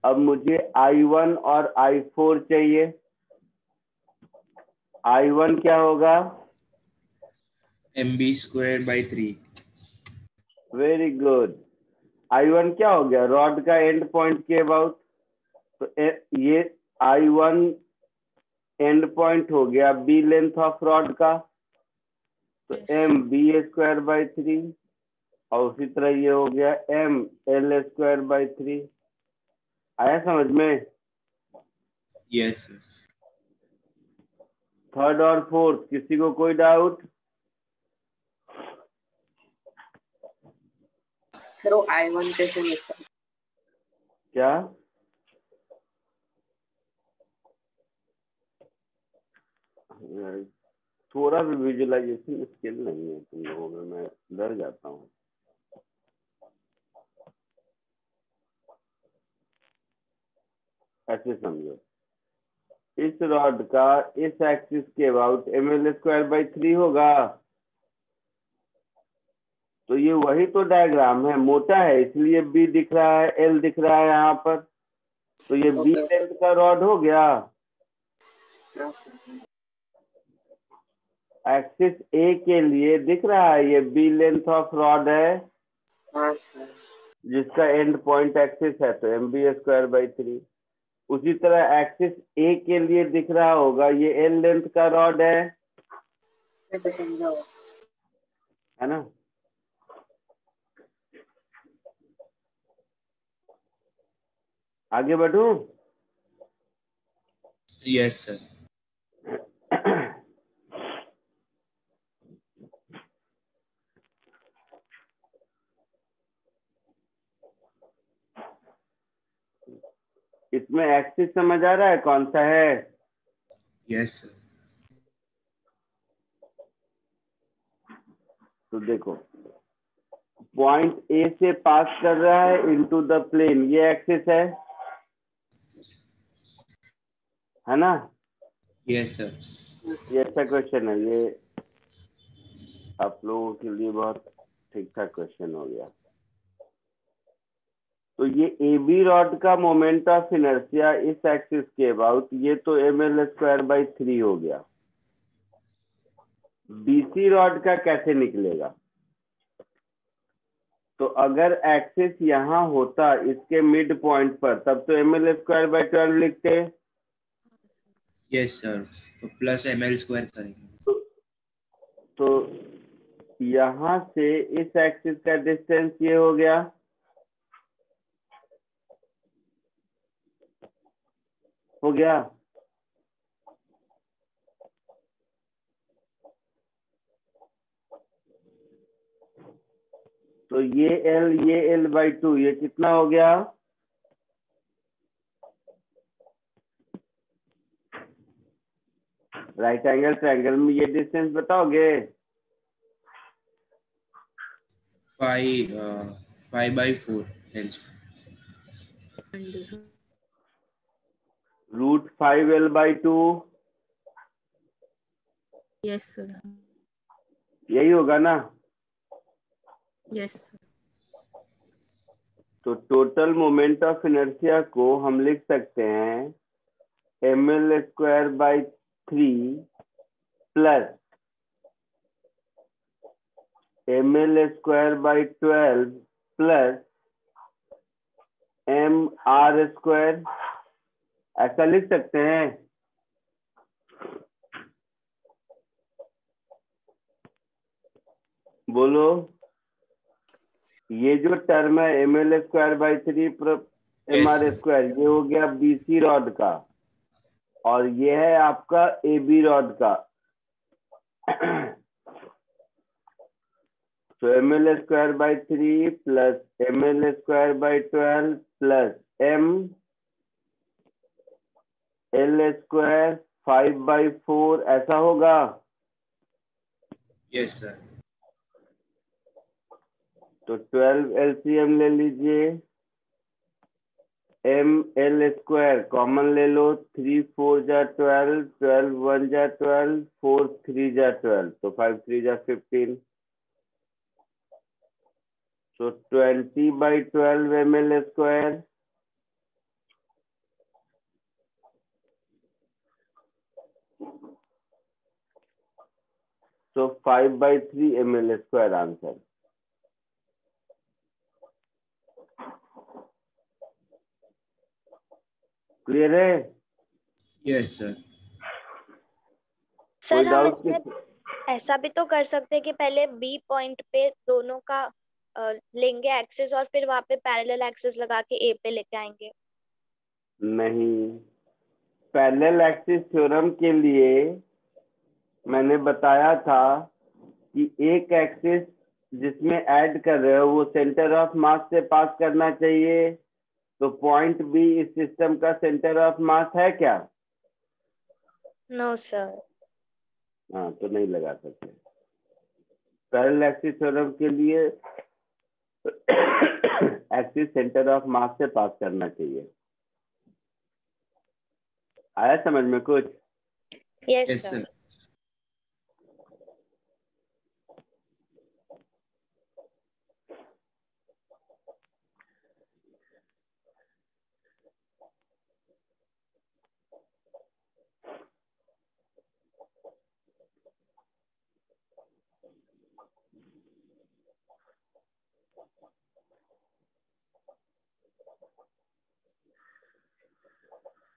अब मुझे I1 और I4 चाहिए। I1 क्या होगा? mb²/3। Very good. I1 क्या हो गया? रॉड का एंड पॉइंट के अबाउट। तो ये I1 एंड पॉइंट हो गया B लेंथ ऑफ रॉड का, तो mb²/3। और उसी तरह ये हो गया ml²/3। आया समझ में? Yes sir. थर्ड और फोर्थ किसी को कोई डाउट? सर वो I1 कैसे निकला? क्या? थोड़ा भी विजुअलाइजेशन स्किल नहीं है तुम लोगों में, मैं डर जाता हूँ। ऐसे समझो, इस रॉड का इस एक्सिस के अबाउट ml²/3 होगा। तो ये वही तो डायग्राम है, मोटा है इसलिए B दिख रहा है, L दिख रहा है यहाँ पर। तो ये B लेंथ का रॉड हो गया। एक्सिस A के लिए दिख रहा है, ये B लेंथ ऑफ रॉड है हाँ सर। जिसका एंड पॉइंट एक्सिस है, तो mb²/3। उसी तरह एक्सिस A के लिए दिख रहा होगा, ये L लेंथ का रॉड ऐसे समझा हुआ। है ना? आगे बढ़ूं? Yes sir. इसमें एक्सिस समझ आ रहा है कौन सा है? Yes sir. तो देखो, पॉइंट ए से पास कर रहा है इनटू द प्लेन, ये एक्सिस है ना? Yes sir. ये अच्छा क्वेश्चन है, ये आप लोगों के लिए बहुत ठीक ठाक क्वेश्चन हो गया। तो ये ए बी रॉड का मोमेंट ऑफ इनर्शिया इस एक्सिस के अबाउट, ये तो ml²/3 हो गया। BC रॉड का कैसे निकलेगा? तो अगर एक्सिस यहाँ होता इसके मिड पॉइंट पर, तब तो ml²/12 लिखते। यस सर, तो प्लस ml² करेंगे। तो यहाँ से इस एक्सिस का डिस्टेंस ये हो गया, हो गया? तो ये L/2 ये कितना हो गया? राइट एंगल ट्रायंगल में ये डिस्टेंस बताओगे? 5/4 इंच। √5L/2 yes sir. यही होगा ना? Yes sir. तो टोटल मोमेंट ऑफ इनर्शिया को हम लिख सकते हैं mL²/3 plus mL²/12 plus mR², ऐसा लिख सकते हैं। बोलो, ये जो टर्म है mL²/3 mR², ये हो गया BC रॉड का, और ये है आपका AB रॉड का। तो mL²/3 plus mL²/12 plus mL² 5/4 ऐसा होगा? Yes sir. तो 12 LCM ले लीजिए, mL² कॉमन ले लो, 3 4 जा 12, 12 1 जा 12, 4 3 जा 12, तो 5 3 जा 15। So 20/12 mL², so 5/3 mL² answer. Clear है? Yes sir. कोई सर हम डाउट? इसमें ऐसा भी तो कर सकते हैं कि पहले बी पॉइंट पे दोनों का लेंगे एक्सिस और फिर वहां पे पैरेलल एक्सिस लगा के ए पे लेके आएंगे। नहीं, पैरेलल एक्सिस थ्योरम के लिए मैंने बताया था कि एक एक्सिस जिसमें ऐड कर रहे हो वो सेंटर ऑफ मास से पास करना चाहिए। तो पॉइंट बी इस सिस्टम का सेंटर ऑफ मास है क्या? No sir. हाँ, तो नहीं लगा सकते। पैरेलल एक्सिस थ्योरम के लिए एक्सिस सेंटर ऑफ मास से पास करना चाहिए। आया समझ में कुछ? Yes yes sir. सर।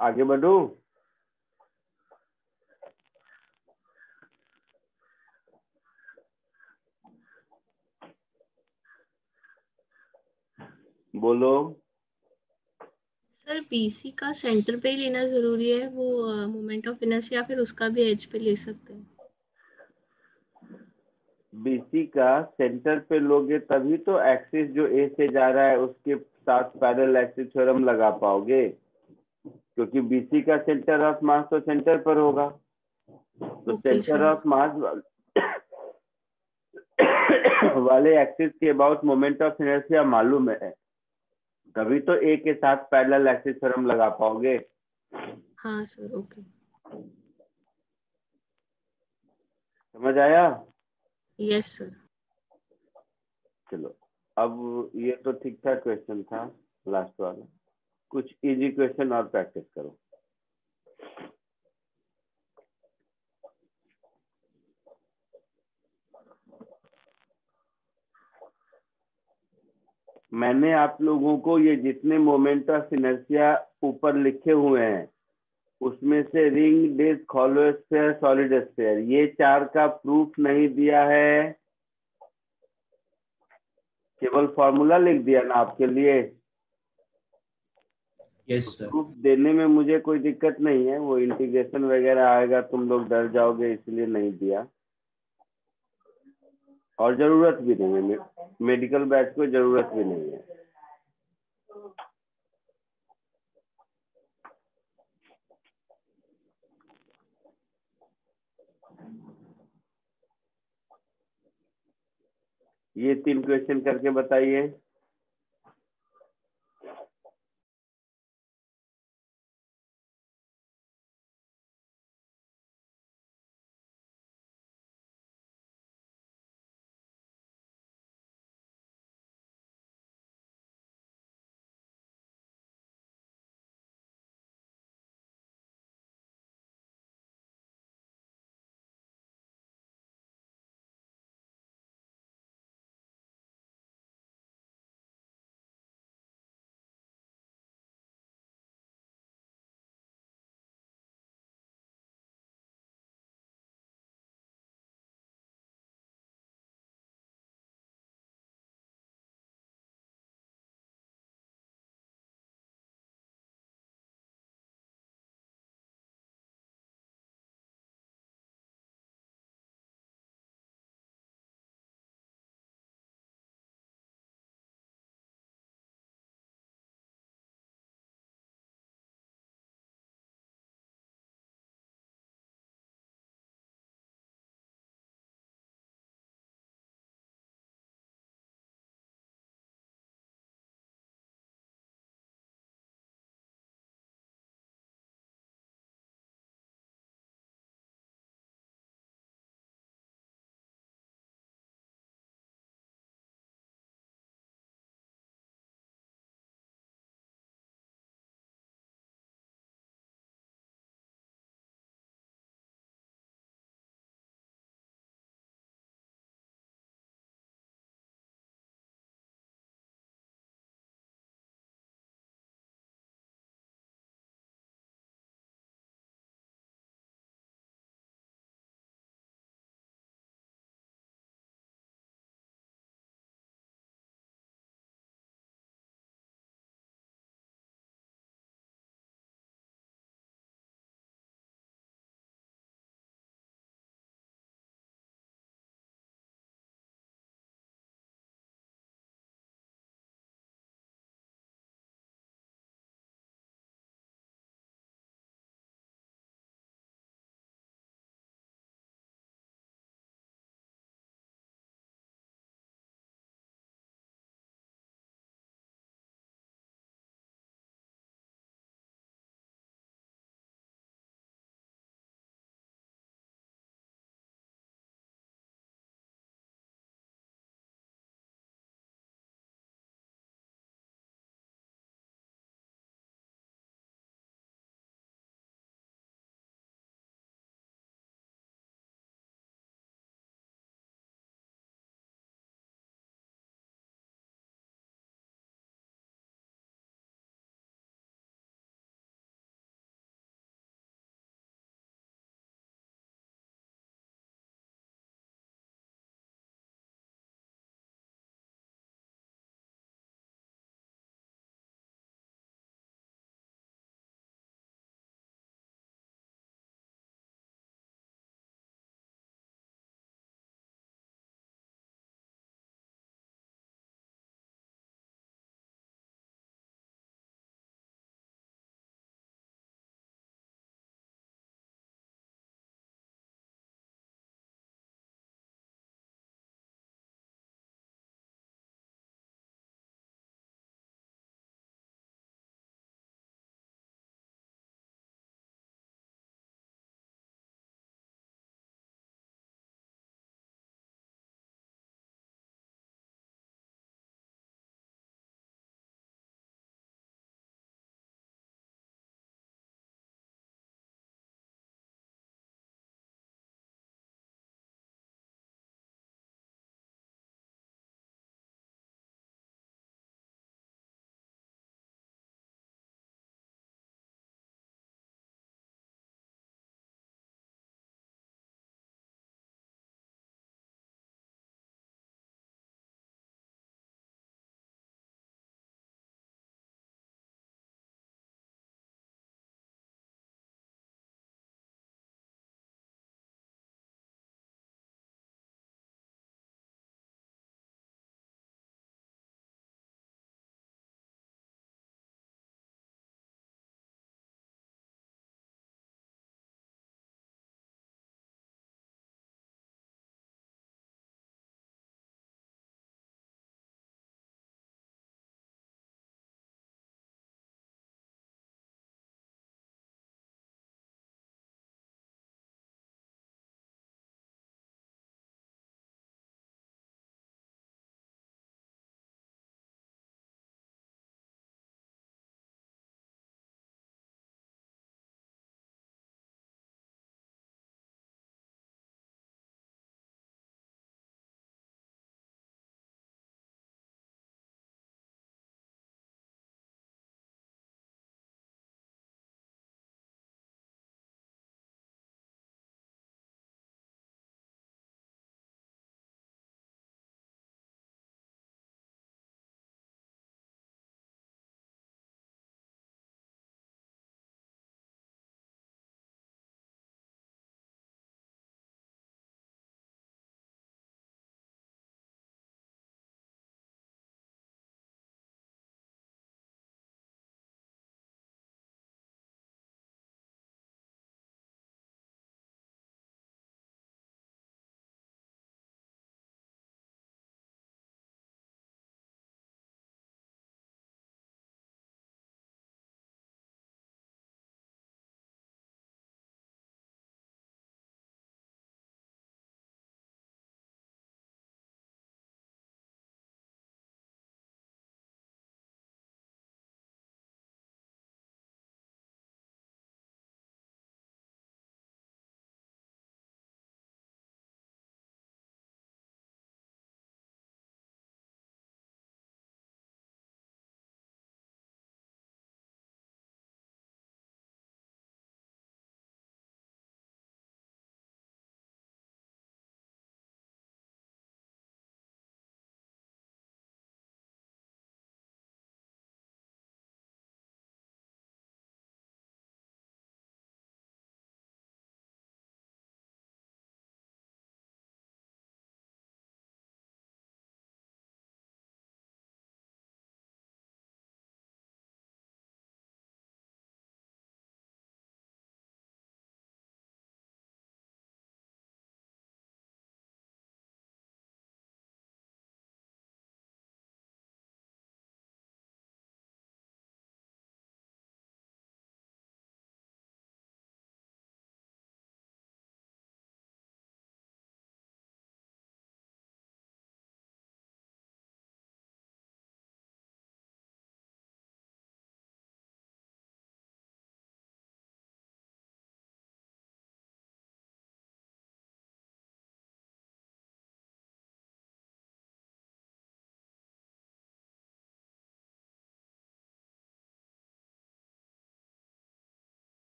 आगे बढ़ूं? बोलो। सर बीसी का सेंटर पे ही लेना जरूरी है वो मोमेंट ऑफ इनर्शिया, या फिर उसका भी एज पे ले सकते हैं? बीसी का सेंटर पे लोगे तभी तो एक्सिस जो ए से जा रहा है उसके साथ पैरेलल एक्सिस थ्योरम लगा पाओगे, क्योंकि बीसी का सेंटर ऑफ मास तो सेंटर पर होगा। तो okay centre sir. Of mass वाले एक्सिस के अबाउट मोमेंट ऑफ इनर्शिया मालूम है, तभी तो ए के साथ पैरेलल एक्सिस थ्योरम लगा पाओगे। हाँ सर। ओके। समझ आया? Yes sir. चलो, अब ये तो ठीक ठाक क्वेश्चन था लास्ट वाला। कुछ इजी क्वेश्चन और प्रैक्टिस करो। मैंने आप लोगों को ये जितने मोमेंट ऑफ इनर्शिया ऊपर लिखे हुए हैं उसमें से ring, disc, hollow sphere, solid sphere, ये चार का प्रूफ नहीं दिया है, केवल फॉर्मूला लिख दिया ना आपके लिए। Yes sir. प्रूफ देने में मुझे कोई दिक्कत नहीं है, वो इंटीग्रेशन वगैरह आएगा, तुम लोग डर जाओगे इसलिए नहीं दिया, और जरूरत भी नहीं है, मेडिकल बैच को जरूरत भी नहीं है। ये 3 क्वेश्चन करके बताइए।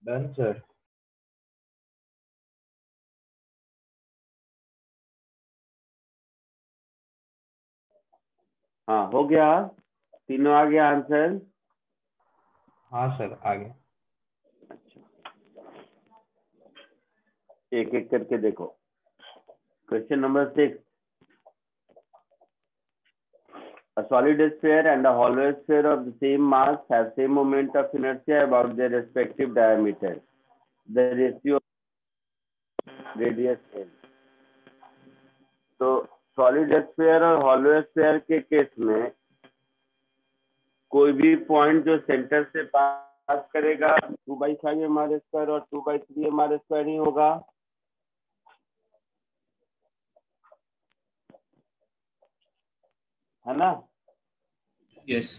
Done sir. हाँ हो गया, तीनों आ गया आंसर। हाँ सर आगे। एक एक करके देखो। Question number 6, a solid sphere and a hollow sphere of the same mass have same moment of inertia about their respective diameter. The ratio radius L. तो सॉलिड स्फीयर और हॉलो स्फीयर के case में कोई भी point जो centre से पास करेगा 2/5 mr² और 2/3 mr² ही होगा। है ना? यस।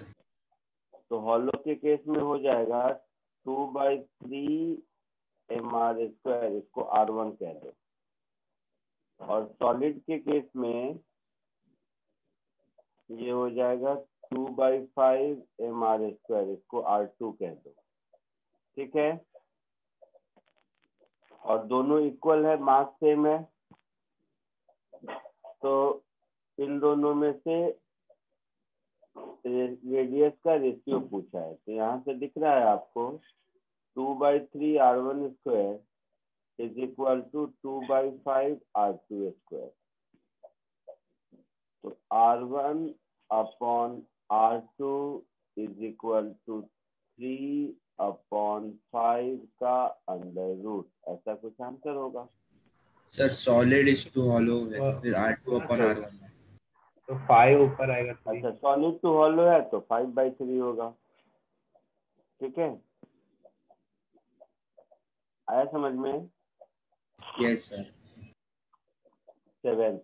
तो हॉलो के केस में हो जाएगा 2/3 mr², इसको R1 कह दो। और सॉलिड के केस में ये हो जाएगा 2/5 mr², इसको R2 कह दो। ठीक है? और दोनों इक्वल है, मास सेम है, तो इन दोनों में से रेडियस का रेशियो पूछा है। तो यहाँ से दिख रहा है आपको 2/3 R1² is equal to 2/5 R2²। तो R1 upon R2 is equal to 3/5 का अंडर रूट, ऐसा कुछ आंसर होगा। Sir solid is to hollow है तो फिर R2 अपॉन R1 है। तो 5 ऊपर आएगा 3। अच्छा, सॉलिड टू हॉलो है तो 5/3 होगा। ठीक है, आया समझ में? Yes sir. 7,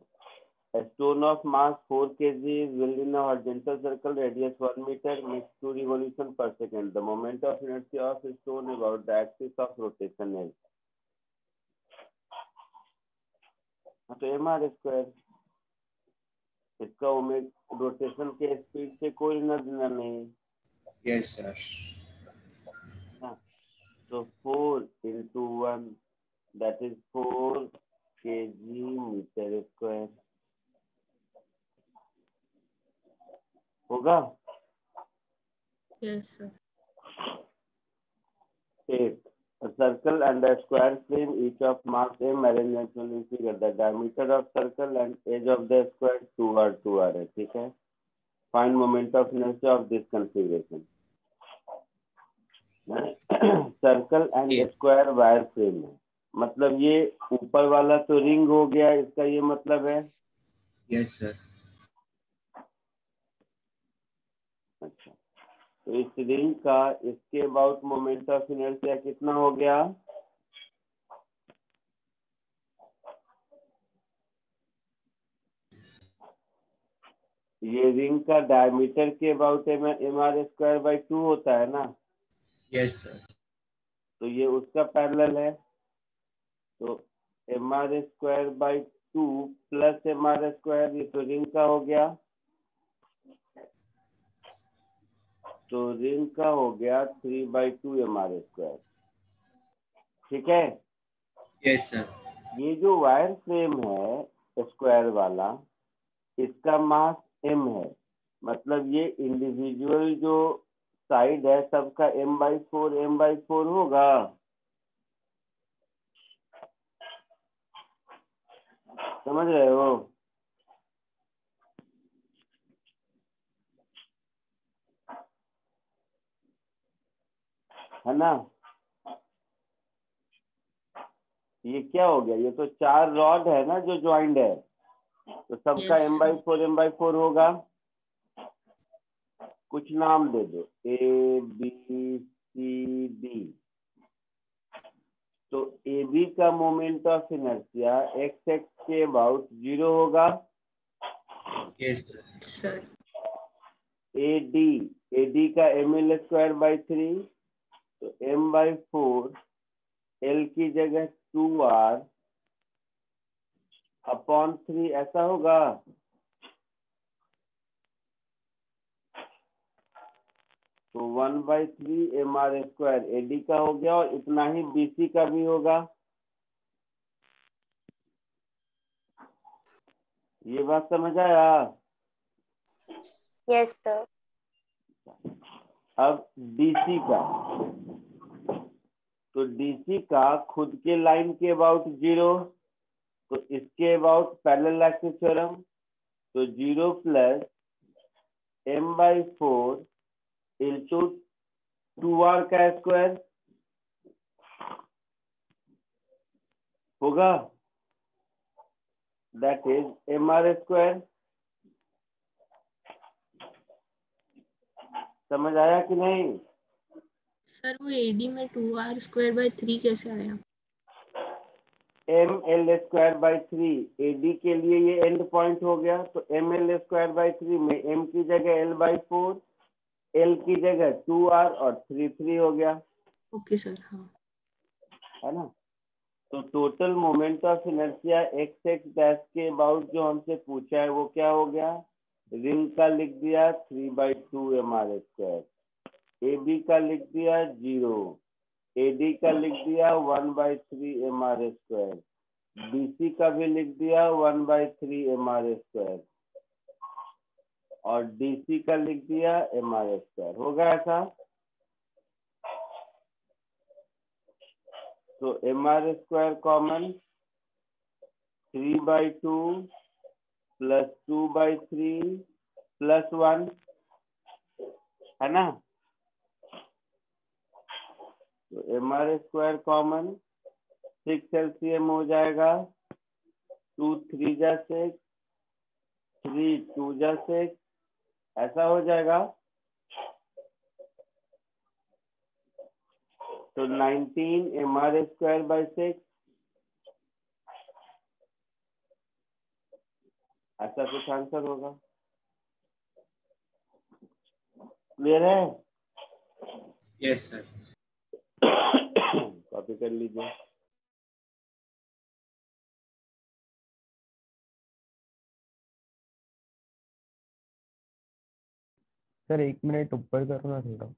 a stone of mass 4 kg is held in a horizontal circle radius 1 meter makes 2 revolutions per second. The moment of inertia of a stone about the axis of rotation is. तो mr², इसका rotation के speed से कोई लेना देना नहीं। Yes sir. तो 4 into 1 that is 4 kg meter²। होगा? Yes, sir. 8, a circle and a square frame each of mass m arranged in figure. The diameter of circle and edge of the square 2r है। ठीक है? Find moment of inertia of this configuration. Circle and square wire frame है, मतलब ये ऊपर वाला तो ring हो गया, इसका ये मतलब है। Yes sir. अच्छा, तो इस रिंग का इसके अबाउट मोमेंट ऑफ इनर्शिया कितना हो गया? ये रिंग का डायमीटर के अबाउट mr²/2 होता है ना? Yes sir. तो ये उसका पैरेलल है, तो mr²/2 प्लस mr², ये तो रिंग का हो गया, तो रिंग का हो गया 3/2 mr²। ठीक है? Yes sir. ये जो वायर फ्रेम है स्क्वायर वाला, इसका मास m है, मतलब ये इंडिविजुअल जो साइड है सबका m/4 होगा। समझ रहे हो? है ना? ये क्या हो गया? ये तो 4 रॉड है ना जो ज्वाइंट है, तो सबका Yes, m/4 होगा। कुछ नाम दे दो, A B C D। तो AB का मोमेंट ऑफ इनर्शिया x के अबाउट 0 होगा। Yes sir. AD का ml²/3, तो m/4 L की जगह 2r अपॉन 3 ऐसा होगा। तो 1/3 mr² AD का हो गया और इतना ही BC का भी होगा। ये बात समझ आया? Yes sir. अब DC का, तो DC का खुद के लाइन के अबाउट 0, तो इसके अबाउट पैरेलल एक्सिस थ्योरम, तो 0 + m/4 इंटू 2r का स्क्वायर होगा, दैट इज mr²। समझ आया कि नहीं? सर वो AD में 2r²/3 कैसे आया? ml²/3 AD के लिए ये एंड पॉइंट हो गया, तो ml²/3 में m की जगह l/4, l की जगह 2r और 3 हो गया, ओके सर। हाँ है ना। तो total moment of inertia x dash के अबाउट जो हमसे पूछा है वो क्या हो गया, रिंग का लिख दिया 3/2 mr², AB का लिख दिया 0, AD का लिख दिया 1/3 mr², BC का भी लिख दिया 1/3 mr² और DC का लिख दिया mr²। होगा ऐसा? तो mr² कॉमन, 3/2 + 2/3 + 1, है ना। तो mr² कॉमन, 6 LCM हो जाएगा, 2 3 जा 6, 3 2 जा 6, ऐसा हो जाएगा। तो 19 mr²/6, ऐसा कुछ आंसर होगा। क्लियर है? Yes sir. कॉपी कर लीजिए। सर 1 मिनट ऊपर करो ना थोड़ा।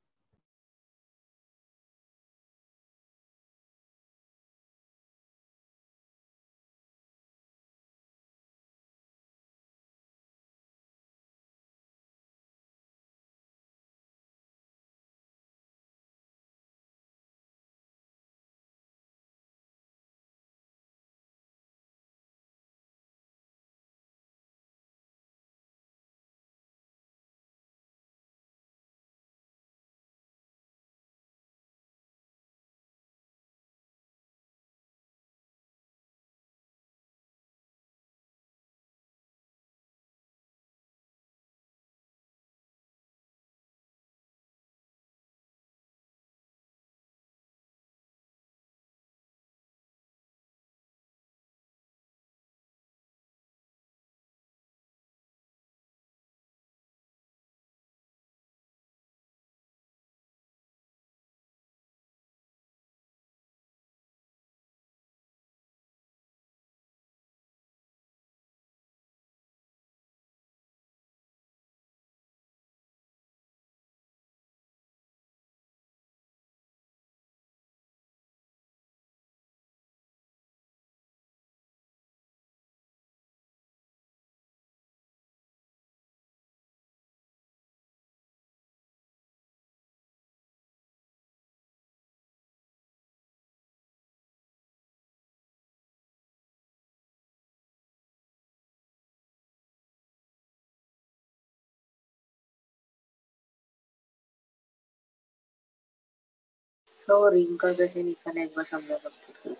तो रिंग का कैसे निकाला एक बार समझा सकते हो?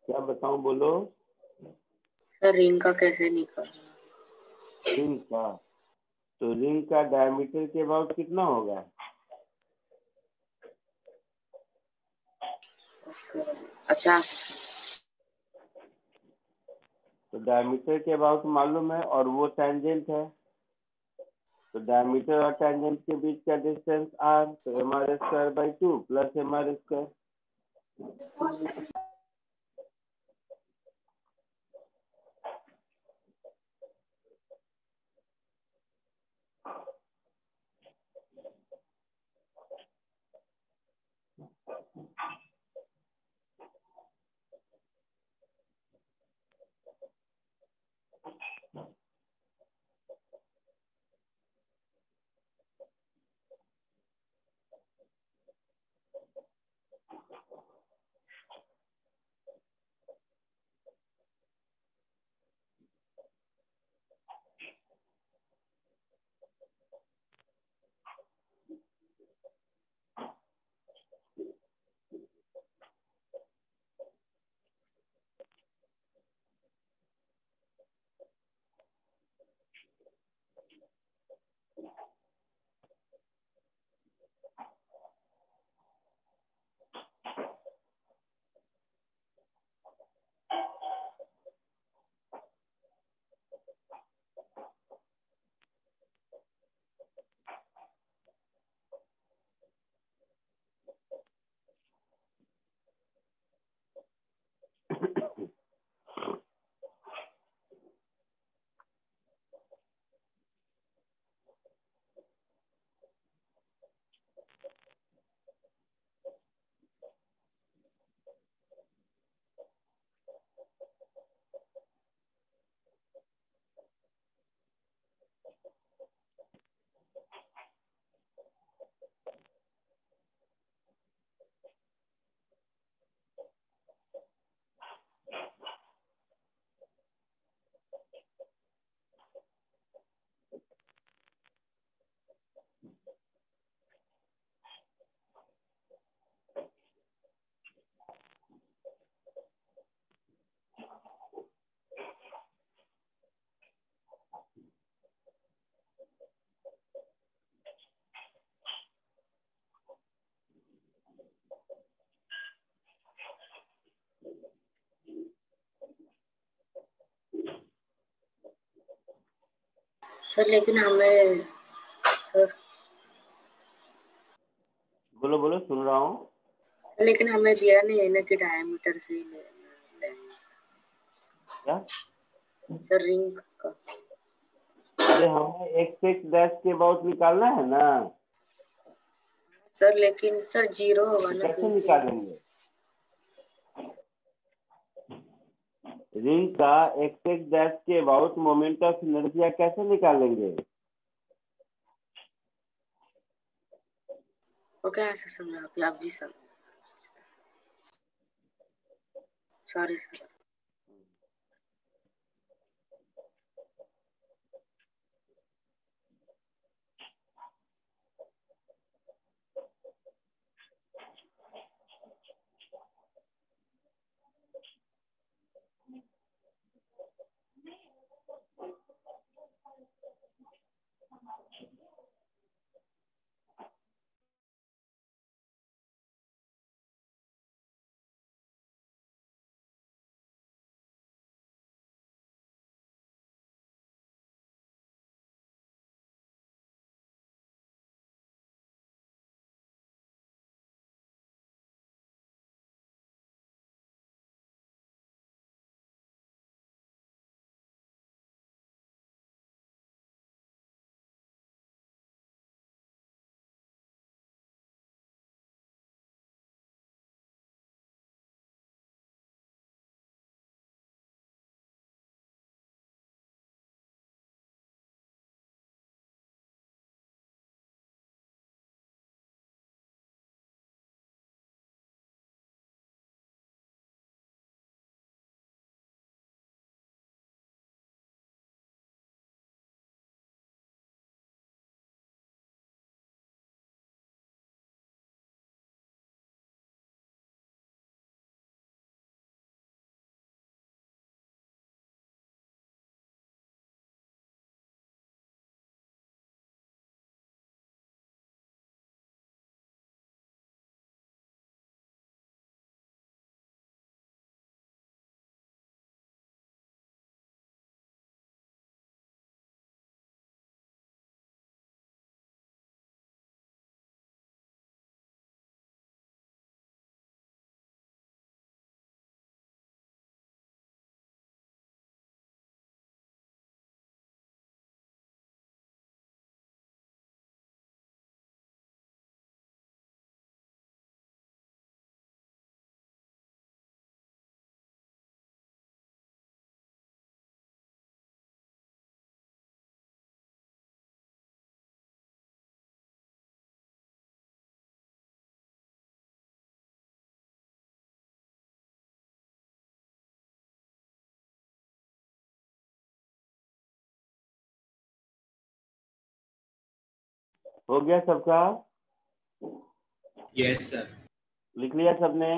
क्या बताऊं, बोलो। सर रिंग का कैसे निकालना? रिंग का, तो रिंग का डायमीटर के अबाउट कितना होगा? अच्छा, तो डायमीटर के अबाउट मालूम है और वो टेंजेंट है, तो डायमीटर और टेंजेंट के बीच का डिस्टेंस r, तो mr²/2 + mr²। सर लेकिन हमें सर बोलो बोलो, सुन रहा हूँ। लेकिन हमें दिया नहीं है ना कि डायमीटर से ही ले क्या सर रिंग का। अरे हमें x डैश के अबाउट निकालना है ना। सर लेकिन सर 0 होगा ना कैसे क्योंकि निकालेंगे रिंग का x डैश के अबाउट मोमेंट ऑफ इनर्शिया कैसे निकालेंगे? वो कैसे समझा आप भी समझ। Sorry sir. हो गया सबका? Yes sir. लिख लिया सबने?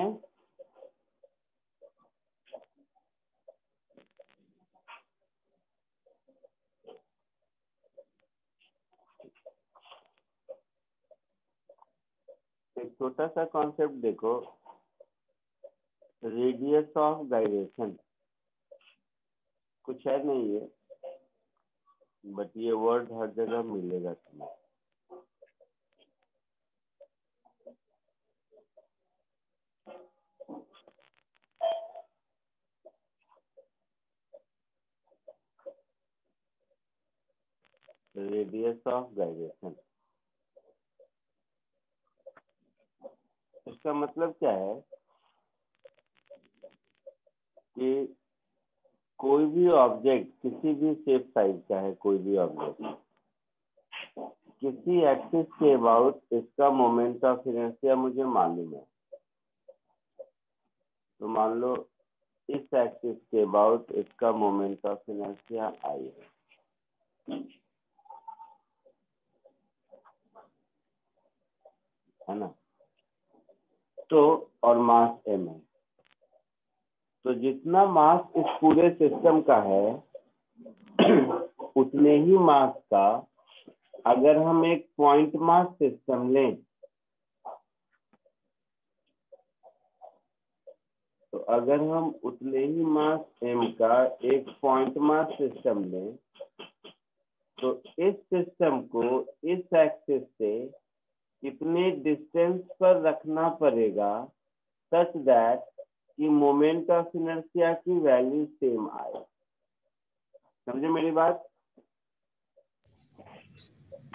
एक छोटा सा कॉन्सेप्ट देखो, रेडियस ऑफ गायरेशन। कुछ है नहीं है, बट ये वर्ड हर जगह मिलेगा तुम्हें। रेडियस ऑफ गायरेशन, इसका मतलब क्या है कि कोई भी ऑब्जेक्ट किसी भी शेप साइज का है, कोई भी ऑब्जेक्ट किसी एक्सिस के अबाउट इसका मोमेंट ऑफ इनर्शिया मुझे मालूम है, तो मान लो इस एक्सिस के अबाउट इसका मोमेंट ऑफ इनर्शिया आई है ना। तो और मास m है, तो जितना मास इस पूरे सिस्टम का है उतने ही मास का अगर हम एक पॉइंट मास सिस्टम लें, तो अगर हम उतने ही मास m का एक पॉइंट मास सिस्टम लें तो इस सिस्टम को इस एक्सिस से कितने डिस्टेंस पर रखना पड़ेगा सच दैट कि मोमेंट ऑफ इनर्शिया की वैल्यू सेम आए। समझे मेरी बात?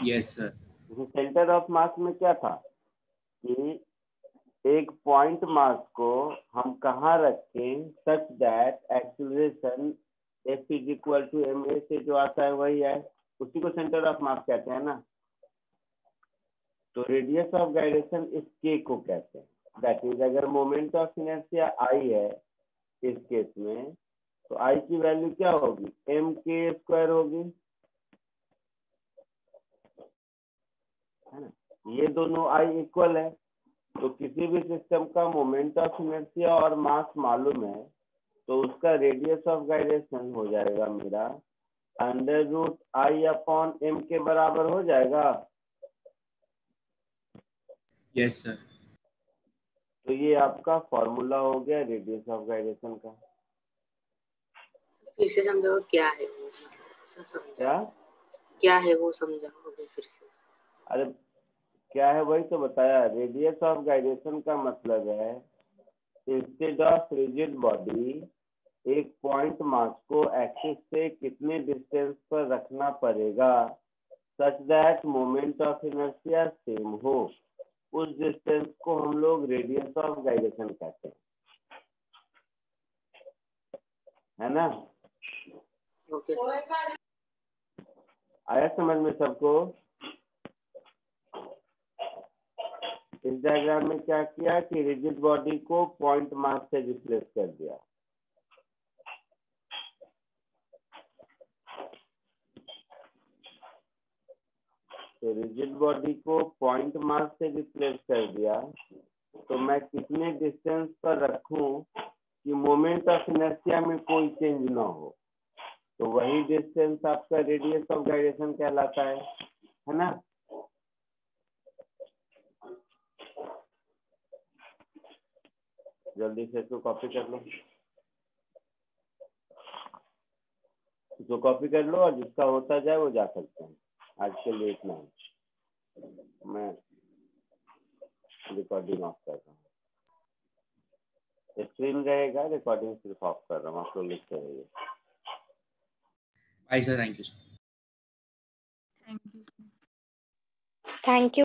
Yes sir. सेंटर ऑफ मास में क्या था कि एक पॉइंट मास को हम कहाँ रखें such that acceleration F is equal to ma से जो आता है वही है, उसी को सेंटर ऑफ मास कहते हैं ना। तो रेडियस ऑफ गायरेशन इस k को कहते हैं। दैट इज अगर मोमेंट ऑफ इनर्शिया I है इस केस में, तो I की वैल्यू क्या होगी? mk² होगी, है ना। ये दोनों I इक्वल है, तो किसी भी सिस्टम का मोमेंट ऑफ इनर्शिया और मास मालूम है, तो उसका रेडियस ऑफ गायरेशन हो जाएगा मेरा √I/m के बराबर हो जाएगा। Yes sir. तो ये आपका फॉर्मूला हो गया रेडियस ऑफ गायरेशन का। फिर से समझाओ क्या है वो, ऐसा समझा क्या है वो समझाओगे फिर से? अरे क्या है वही तो बताया। रेडियस ऑफ गायरेशन का मतलब है इंस्टेड ऑफ रिजिड बॉडी एक पॉइंट मास को एक्सिस से कितने डिस्टेंस पर रखना पड़ेगा such that moment of inertia same हो, उस डिस्टेंस को हम लोग रेडियस ऑफ गायरेशन कहते हैं, है ना। ओके। आया समझ में सबको? इस डायग्राम में क्या किया कि रिजिड बॉडी को पॉइंट मास से रिप्लेस कर दिया। तो रिजिड बॉडी को पॉइंट मास से रिप्लेस कर दिया, तो मैं कितने डिस्टेंस पर रखूं कि मोमेंट ऑफ इनर्शिया में कोई चेंज ना हो, तो वही डिस्टेंस आपका रेडियस ऑफ गायरेशन कहलाता है ना। जल्दी से इसको कॉपी कर लो, इसको कॉपी कर लो, और जिसका होता जाए वो जा सकते हैं। आज के लिए इतना है। मैं रिकॉर्डिंग ऑफ कर रहा हूँ, स्क्रीन रहेगा, रिकॉर्डिंग सिर्फ ऑफ कर रहा हूँ, आप लोग लिखते रहिए। Bye sir, thank you sir. Thank you. Thank you.